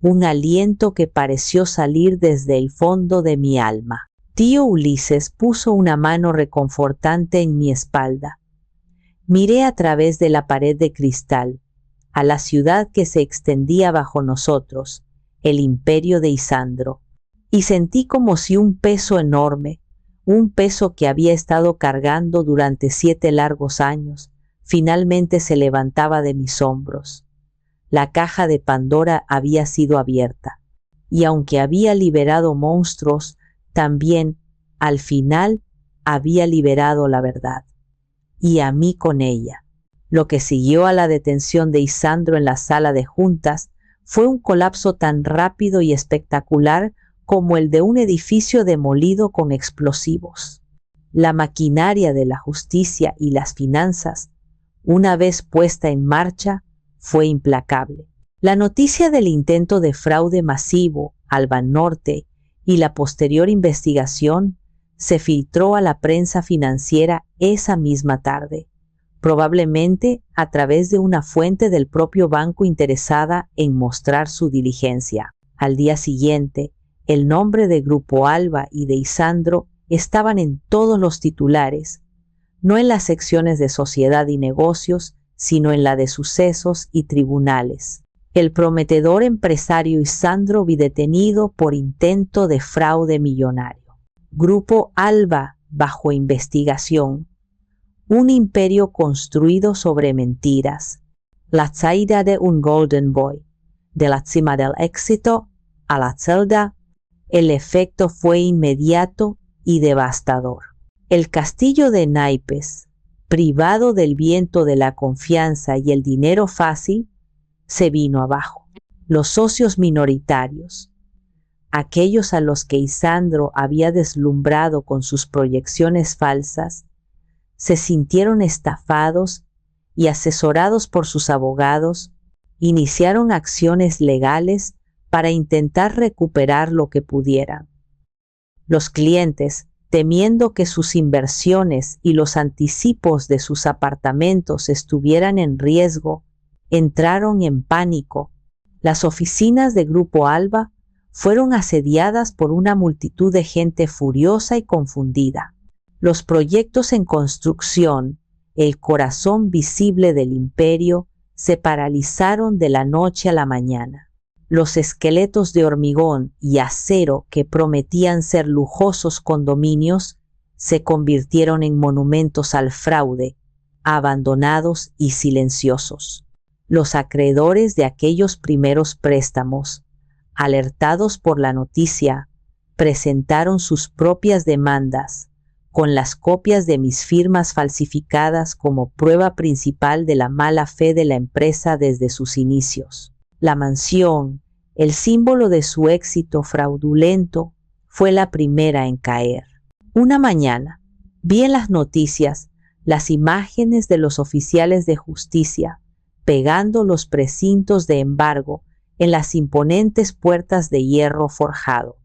[SPEAKER 1] un aliento que pareció salir desde el fondo de mi alma. Tío Ulises puso una mano reconfortante en mi espalda. Miré a través de la pared de cristal, a la ciudad que se extendía bajo nosotros, el imperio de Isandro, y sentí como si un peso enorme, un peso que había estado cargando durante 7 largos años, finalmente se levantaba de mis hombros. La caja de Pandora había sido abierta, y aunque había liberado monstruos, también, al final, había liberado la verdad, y a mí con ella. Lo que siguió a la detención de Isandro en la sala de juntas fue un colapso tan rápido y espectacular como el de un edificio demolido con explosivos. La maquinaria de la justicia y las finanzas, una vez puesta en marcha, fue implacable. La noticia del intento de fraude masivo al Banorte y la posterior investigación se filtró a la prensa financiera esa misma tarde, probablemente a través de una fuente del propio banco interesada en mostrar su diligencia. Al día siguiente, el nombre de Grupo Alba y de Isandro estaban en todos los titulares, no en las secciones de sociedad y negocios, sino en la de sucesos y tribunales. El prometedor empresario Isandro vi detenido por intento de fraude millonario. Grupo Alba bajo investigación. Un imperio construido sobre mentiras. La caída de un Golden Boy. De la cima del éxito a la celda, el efecto fue inmediato y devastador. El castillo de naipes, privado del viento de la confianza y el dinero fácil, se vino abajo. Los socios minoritarios, aquellos a los que Isandro había deslumbrado con sus proyecciones falsas, se sintieron estafados y, asesorados por sus abogados, iniciaron acciones legales para intentar recuperar lo que pudieran. Los clientes, temiendo que sus inversiones y los anticipos de sus apartamentos estuvieran en riesgo, entraron en pánico. Las oficinas de Grupo Alba fueron asediadas por una multitud de gente furiosa y confundida. Los proyectos en construcción, el corazón visible del imperio, se paralizaron de la noche a la mañana. Los esqueletos de hormigón y acero que prometían ser lujosos condominios se convirtieron en monumentos al fraude, abandonados y silenciosos. Los acreedores de aquellos primeros préstamos, alertados por la noticia, presentaron sus propias demandas, con las copias de mis firmas falsificadas como prueba principal de la mala fe de la empresa desde sus inicios. La mansión, el símbolo de su éxito fraudulento, fue la primera en caer. Una mañana, vi en las noticias las imágenes de los oficiales de justicia pegando los precintos de embargo en las imponentes puertas de hierro forjado.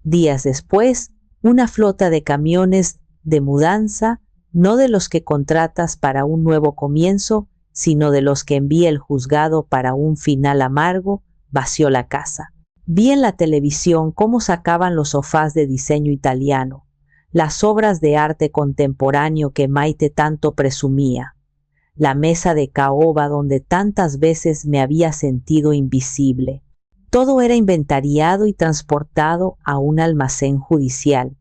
[SPEAKER 1] Días después, una flota de camiones de mudanza, no de los que contratas para un nuevo comienzo, sino de los que envía el juzgado para un final amargo, vació la casa. Vi en la televisión cómo sacaban los sofás de diseño italiano, las obras de arte contemporáneo que Maite tanto presumía, la mesa de caoba donde tantas veces me había sentido invisible. Todo era inventariado y transportado a un almacén judicial,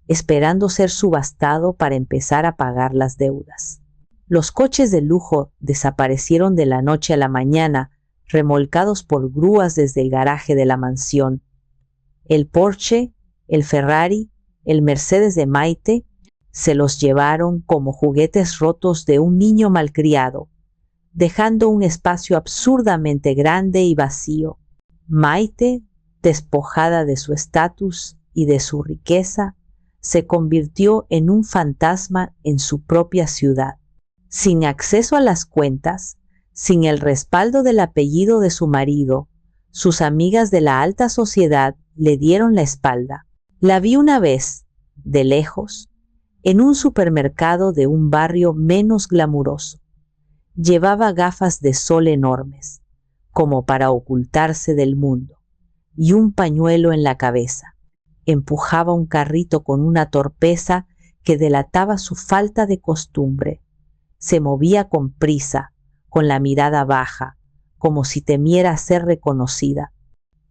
[SPEAKER 1] esperando ser subastado para empezar a pagar las deudas. Los coches de lujo desaparecieron de la noche a la mañana, remolcados por grúas desde el garaje de la mansión. El Porsche, el Ferrari, el Mercedes de Maite se los llevaron como juguetes rotos de un niño malcriado. dejando un espacio absurdamente grande y vacío. Maite, despojada de su estatus y de su riqueza, se convirtió en un fantasma en su propia ciudad. Sin acceso a las cuentas, sin el respaldo del apellido de su marido, sus amigas de la alta sociedad le dieron la espalda. La vi una vez, de lejos, en un supermercado de un barrio menos glamuroso. Llevaba gafas de sol enormes, como para ocultarse del mundo, y un pañuelo en la cabeza. Empujaba un carrito con una torpeza que delataba su falta de costumbre. Se movía con prisa, con la mirada baja, como si temiera ser reconocida.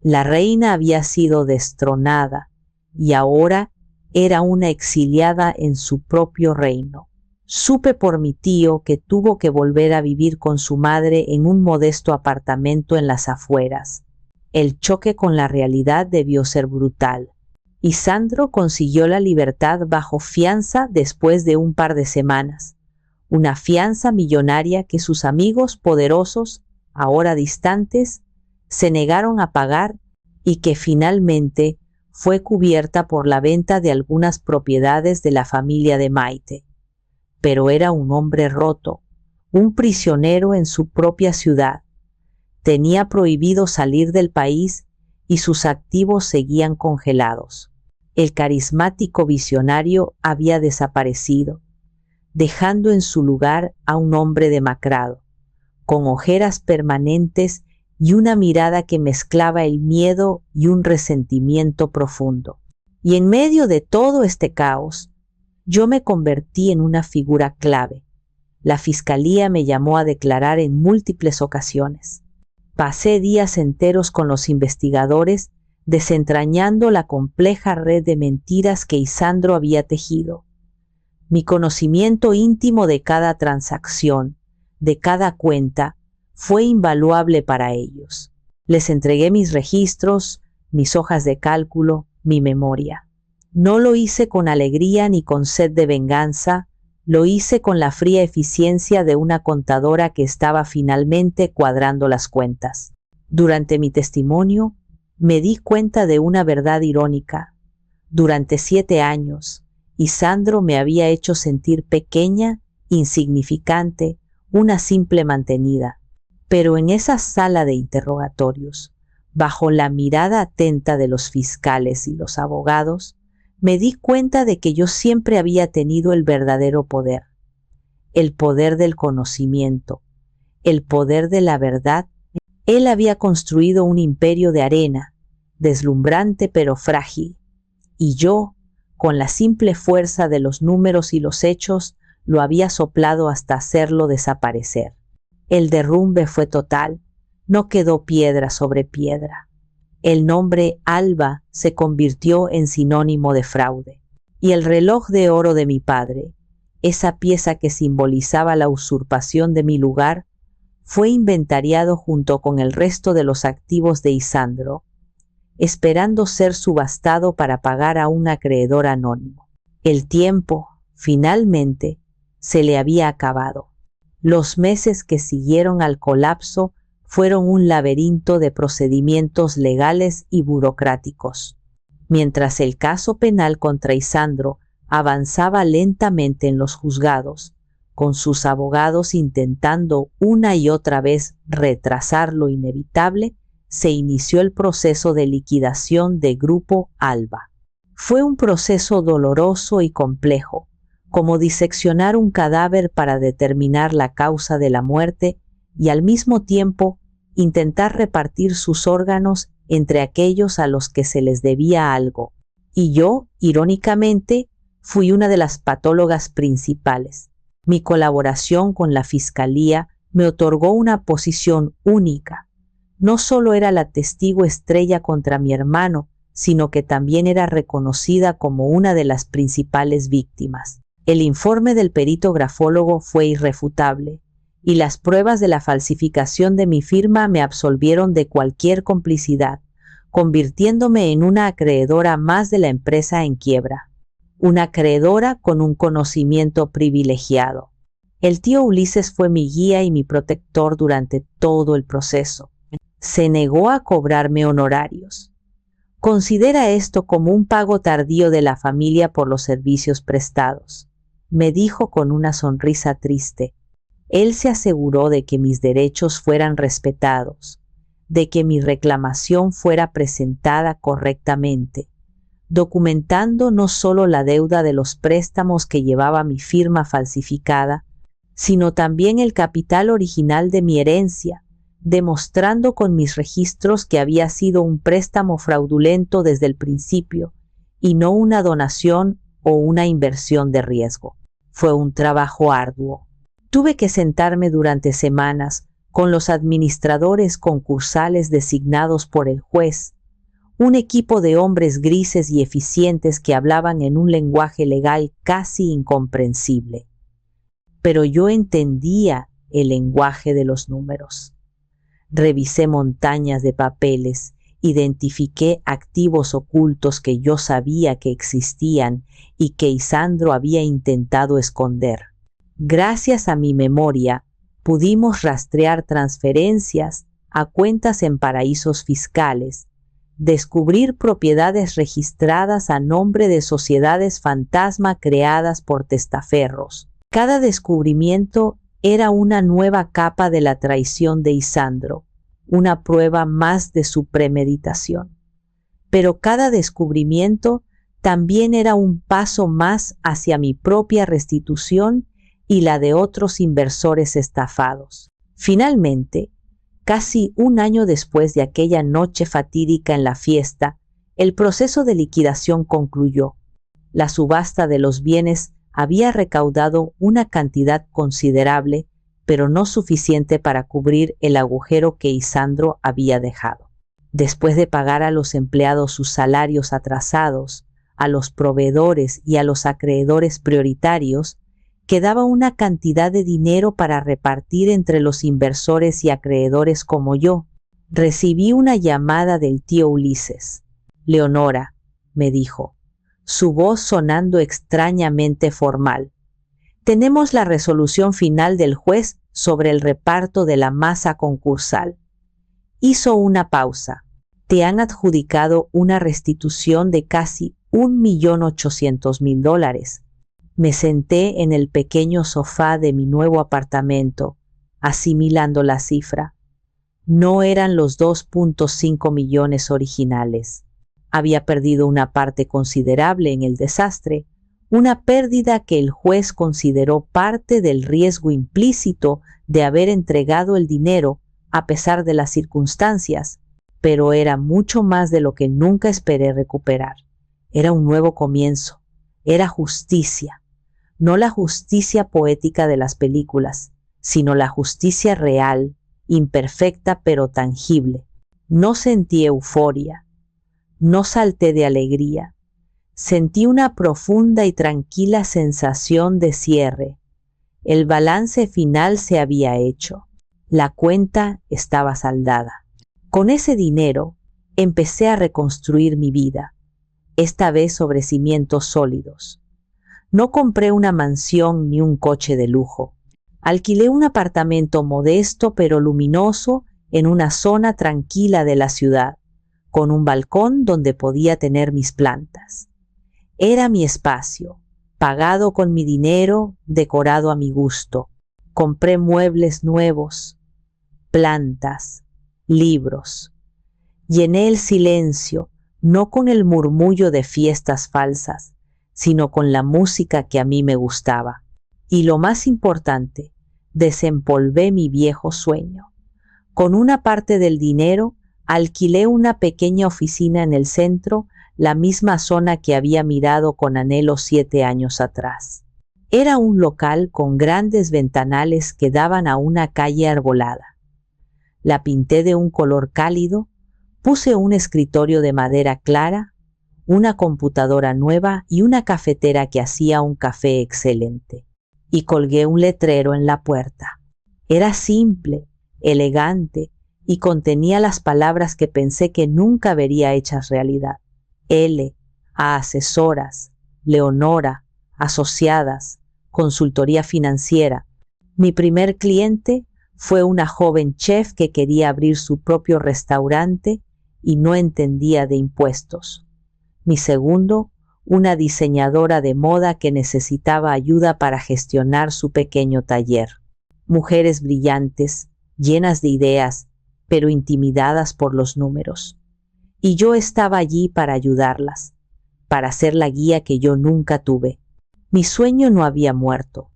[SPEAKER 1] La reina había sido destronada y ahora era una exiliada en su propio reino. Supe por mi tío que tuvo que volver a vivir con su madre en un modesto apartamento en las afueras. El choque con la realidad debió ser brutal. Y Sandro consiguió la libertad bajo fianza después de un par de semanas. Una fianza millonaria que sus amigos poderosos, ahora distantes, se negaron a pagar y que finalmente fue cubierta por la venta de algunas propiedades de la familia de Maite. Pero era un hombre roto, un prisionero en su propia ciudad. Tenía prohibido salir del país y sus activos seguían congelados. El carismático visionario había desaparecido, dejando en su lugar a un hombre demacrado, con ojeras permanentes y una mirada que mezclaba el miedo y un resentimiento profundo. Y en medio de todo este caos, yo me convertí en una figura clave. La fiscalía me llamó a declarar en múltiples ocasiones. Pasé días enteros con los investigadores desentrañando la compleja red de mentiras que Isandro había tejido. Mi conocimiento íntimo de cada transacción, de cada cuenta, fue invaluable para ellos. Les entregué mis registros, mis hojas de cálculo, mi memoria. No lo hice con alegría ni con sed de venganza, lo hice con la fría eficiencia de una contadora que estaba finalmente cuadrando las cuentas. Durante mi testimonio, me di cuenta de una verdad irónica. Durante 7 años, Isandro me había hecho sentir pequeña, insignificante, una simple mantenida. Pero en esa sala de interrogatorios, bajo la mirada atenta de los fiscales y los abogados, me di cuenta de que yo siempre había tenido el verdadero poder, el poder del conocimiento, el poder de la verdad. Él había construido un imperio de arena, deslumbrante pero frágil, y yo, con la simple fuerza de los números y los hechos, lo había soplado hasta hacerlo desaparecer. El derrumbe fue total, no quedó piedra sobre piedra. El nombre Alba se convirtió en sinónimo de fraude. Y el reloj de oro de mi padre, esa pieza que simbolizaba la usurpación de mi lugar, fue inventariado junto con el resto de los activos de Isandro, esperando ser subastado para pagar a un acreedor anónimo. El tiempo, finalmente, se le había acabado. Los meses que siguieron al colapso fueron un laberinto de procedimientos legales y burocráticos. Mientras el caso penal contra Isandro avanzaba lentamente en los juzgados, con sus abogados intentando una y otra vez retrasar lo inevitable, se inició el proceso de liquidación de Grupo Alba. Fue un proceso doloroso y complejo, como diseccionar un cadáver para determinar la causa de la muerte y al mismo tiempo intentar repartir sus órganos entre aquellos a los que se les debía algo. Y yo, irónicamente, fui una de las patólogas principales. Mi colaboración con la fiscalía me otorgó una posición única. No solo era la testigo estrella contra mi hermano, sino que también era reconocida como una de las principales víctimas. El informe del perito grafólogo fue irrefutable, y las pruebas de la falsificación de mi firma me absolvieron de cualquier complicidad, convirtiéndome en una acreedora más de la empresa en quiebra. Una acreedora con un conocimiento privilegiado. El tío Ulises fue mi guía y mi protector durante todo el proceso. Se negó a cobrarme honorarios. Considera esto como un pago tardío de la familia por los servicios prestados, me dijo con una sonrisa triste. Él se aseguró de que mis derechos fueran respetados, de que mi reclamación fuera presentada correctamente, documentando no solo la deuda de los préstamos que llevaba mi firma falsificada, sino también el capital original de mi herencia, demostrando con mis registros que había sido un préstamo fraudulento desde el principio y no una donación o una inversión de riesgo. Fue un trabajo arduo. Tuve que sentarme durante semanas con los administradores concursales designados por el juez, un equipo de hombres grises y eficientes que hablaban en un lenguaje legal casi incomprensible. Pero yo entendía el lenguaje de los números. Revisé montañas de papeles, identifiqué activos ocultos que yo sabía que existían y que Isandro había intentado esconder. Gracias a mi memoria, pudimos rastrear transferencias a cuentas en paraísos fiscales, descubrir propiedades registradas a nombre de sociedades fantasma creadas por testaferros. Cada descubrimiento era una nueva capa de la traición de Isandro, una prueba más de su premeditación. Pero cada descubrimiento también era un paso más hacia mi propia restitución y la de otros inversores estafados. Finalmente, casi un año después de aquella noche fatídica en la fiesta, el proceso de liquidación concluyó. La subasta de los bienes había recaudado una cantidad considerable, pero no suficiente para cubrir el agujero que Isandro había dejado. Después de pagar a los empleados sus salarios atrasados, a los proveedores y a los acreedores prioritarios, quedaba una cantidad de dinero para repartir entre los inversores y acreedores como yo. Recibí una llamada del tío Ulises. «Leonora», me dijo, su voz sonando extrañamente formal. «Tenemos la resolución final del juez sobre el reparto de la masa concursal». Hizo una pausa. «Te han adjudicado una restitución de casi $1.800.000. Me senté en el pequeño sofá de mi nuevo apartamento, asimilando la cifra. No eran los 2.5 millones originales. Había perdido una parte considerable en el desastre, una pérdida que el juez consideró parte del riesgo implícito de haber entregado el dinero a pesar de las circunstancias, pero era mucho más de lo que nunca esperé recuperar. Era un nuevo comienzo, era justicia, no la justicia poética de las películas, sino la justicia real, imperfecta pero tangible. No sentí euforia, no salté de alegría, sentí una profunda y tranquila sensación de cierre. El balance final se había hecho, la cuenta estaba saldada. Con ese dinero empecé a reconstruir mi vida, esta vez sobre cimientos sólidos. No compré una mansión ni un coche de lujo. Alquilé un apartamento modesto pero luminoso en una zona tranquila de la ciudad, con un balcón donde podía tener mis plantas. Era mi espacio, pagado con mi dinero, decorado a mi gusto. Compré muebles nuevos, plantas, libros. Llené el silencio, no con el murmullo de fiestas falsas, sino con la música que a mí me gustaba. Y lo más importante, desempolvé mi viejo sueño. Con una parte del dinero, alquilé una pequeña oficina en el centro, la misma zona que había mirado con anhelo 7 años atrás. Era un local con grandes ventanales que daban a una calle arbolada. La pinté de un color cálido, puse un escritorio de madera clara, una computadora nueva y una cafetera que hacía un café excelente. Y colgué un letrero en la puerta. Era simple, elegante y contenía las palabras que pensé que nunca vería hechas realidad. L, a asesoras, Leonora, asociadas, consultoría financiera. Mi primer cliente fue una joven chef que quería abrir su propio restaurante y no entendía de impuestos. Mi segundo, una diseñadora de moda que necesitaba ayuda para gestionar su pequeño taller. Mujeres brillantes, llenas de ideas, pero intimidadas por los números. Y yo estaba allí para ayudarlas, para ser la guía que yo nunca tuve. Mi sueño no había muerto,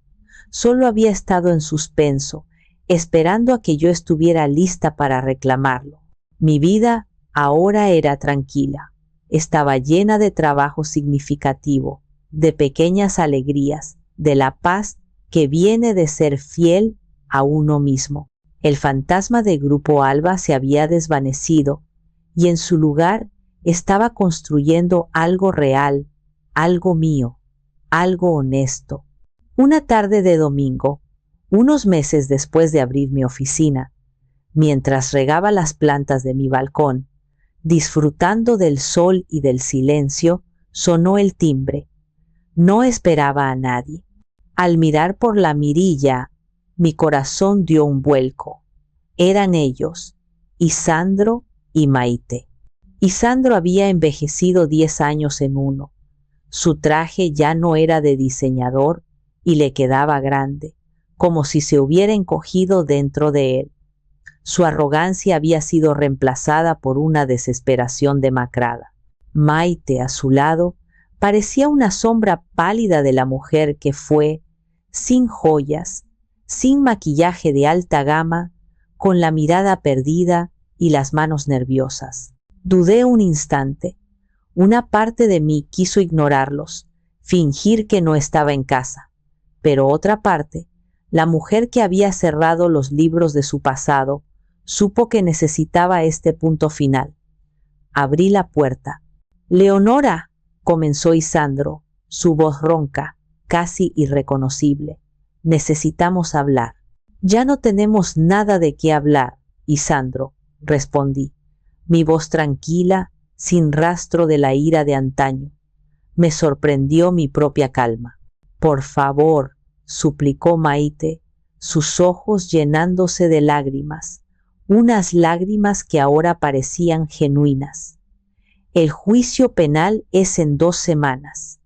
[SPEAKER 1] solo había estado en suspenso, esperando a que yo estuviera lista para reclamarlo. Mi vida ahora era tranquila, estaba llena de trabajo significativo, de pequeñas alegrías, de la paz que viene de ser fiel a uno mismo. El fantasma de Grupo Alba se había desvanecido y en su lugar estaba construyendo algo real, algo mío, algo honesto. Una tarde de domingo, unos meses después de abrir mi oficina, mientras regaba las plantas de mi balcón, disfrutando del sol y del silencio, sonó el timbre. No esperaba a nadie. Al mirar por la mirilla, mi corazón dio un vuelco. Eran ellos, Isandro y Maite. Isandro había envejecido 10 años en uno. Su traje ya no era de diseñador y le quedaba grande, como si se hubiera encogido dentro de él. Su arrogancia había sido reemplazada por una desesperación demacrada. Maite, a su lado, parecía una sombra pálida de la mujer que fue, sin joyas, sin maquillaje de alta gama, con la mirada perdida y las manos nerviosas. Dudé un instante. Una parte de mí quiso ignorarlos, fingir que no estaba en casa, pero otra parte, la mujer que había cerrado los libros de su pasado, supo que necesitaba este punto final. Abrí la puerta. «Leonora», comenzó Isandro, su voz ronca, casi irreconocible. «Necesitamos hablar». «Ya no tenemos nada de qué hablar, Isandro», respondí, mi voz tranquila, sin rastro de la ira de antaño. Me sorprendió mi propia calma. «Por favor», suplicó Maite, sus ojos llenándose de lágrimas, unas lágrimas que ahora parecían genuinas. «El juicio penal es en 2 semanas.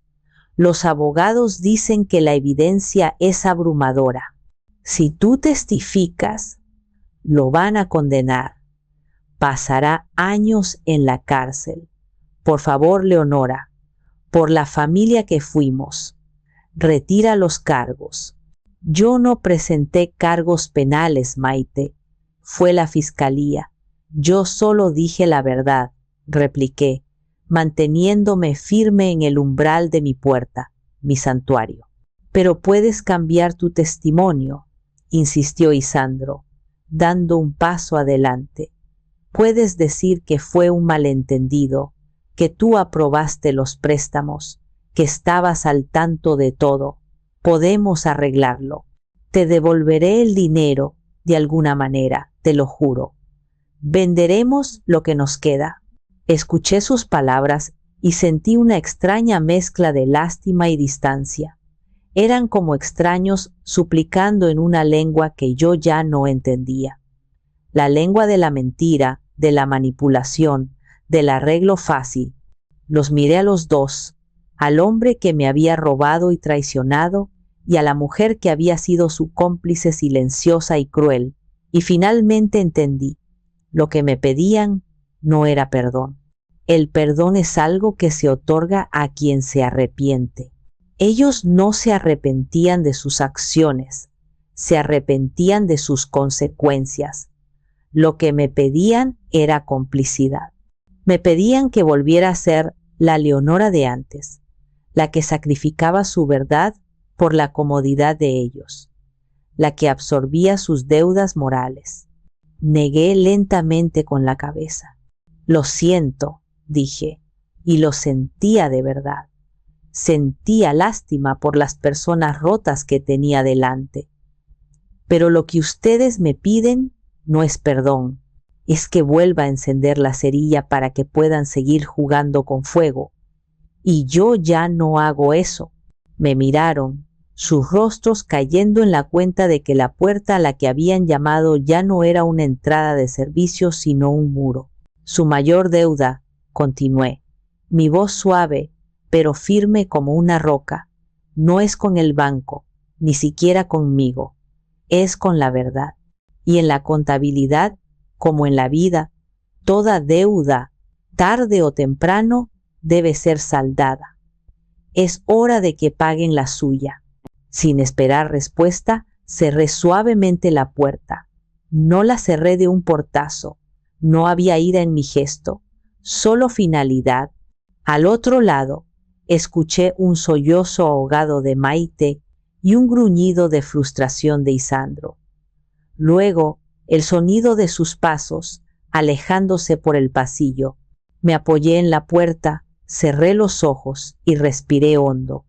[SPEAKER 1] Los abogados dicen que la evidencia es abrumadora. Si tú testificas, lo van a condenar. Pasará años en la cárcel. Por favor, Leonora, por la familia que fuimos, retira los cargos». «Yo no presenté cargos penales, Maite. Fue la fiscalía. Yo solo dije la verdad», repliqué, manteniéndome firme en el umbral de mi puerta, mi santuario. «Pero puedes cambiar tu testimonio», insistió Isandro, dando un paso adelante. «Puedes decir que fue un malentendido, que tú aprobaste los préstamos, que estabas al tanto de todo. Podemos arreglarlo. Te devolveré el dinero de alguna manera, te lo juro. Venderemos lo que nos queda». Escuché sus palabras y sentí una extraña mezcla de lástima y distancia. Eran como extraños suplicando en una lengua que yo ya no entendía. La lengua de la mentira, de la manipulación, del arreglo fácil. Los miré a los dos, al hombre que me había robado y traicionado, y a la mujer que había sido su cómplice silenciosa y cruel, y finalmente entendí. Lo que me pedían no era perdón. El perdón es algo que se otorga a quien se arrepiente. Ellos no se arrepentían de sus acciones, se arrepentían de sus consecuencias. Lo que me pedían era complicidad. Me pedían que volviera a ser la Leonora de antes, la que sacrificaba su verdad por la comodidad de ellos, la que absorbía sus deudas morales. Negué lentamente con la cabeza. «Lo siento», dije, y lo sentía de verdad. Sentía lástima por las personas rotas que tenía delante. «Pero lo que ustedes me piden no es perdón, es que vuelva a encender la cerilla para que puedan seguir jugando con fuego. Y yo ya no hago eso». Me miraron, sus rostros cayendo en la cuenta de que la puerta a la que habían llamado ya no era una entrada de servicio, sino un muro. Su mayor deuda, continué, mi voz suave, pero firme como una roca, no es con el banco, ni siquiera conmigo, es con la verdad. Y en la contabilidad, como en la vida, toda deuda, tarde o temprano, debe ser saldada. Es hora de que paguen la suya. Sin esperar respuesta, cerré suavemente la puerta. No la cerré de un portazo. No había ira en mi gesto, solo finalidad. Al otro lado, escuché un sollozo ahogado de Maite y un gruñido de frustración de Isandro. Luego, el sonido de sus pasos, alejándose por el pasillo. Me apoyé en la puerta, cerré los ojos y respiré hondo.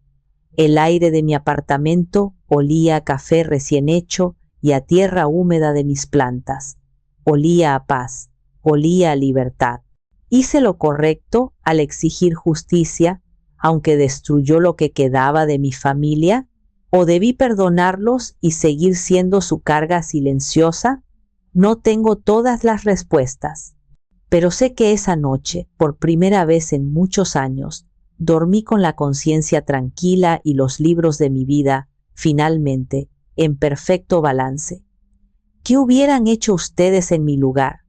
[SPEAKER 1] El aire de mi apartamento olía a café recién hecho y a tierra húmeda de mis plantas. Olía a paz, olía a libertad. Hice lo correcto al exigir justicia, aunque destruyó lo que quedaba de mi familia, ¿o debí perdonarlos y seguir siendo su carga silenciosa? No tengo todas las respuestas, pero sé que esa noche, por primera vez en muchos años, dormí con la conciencia tranquila y los libros de mi vida, finalmente, en perfecto balance. ¿Qué hubieran hecho ustedes en mi lugar?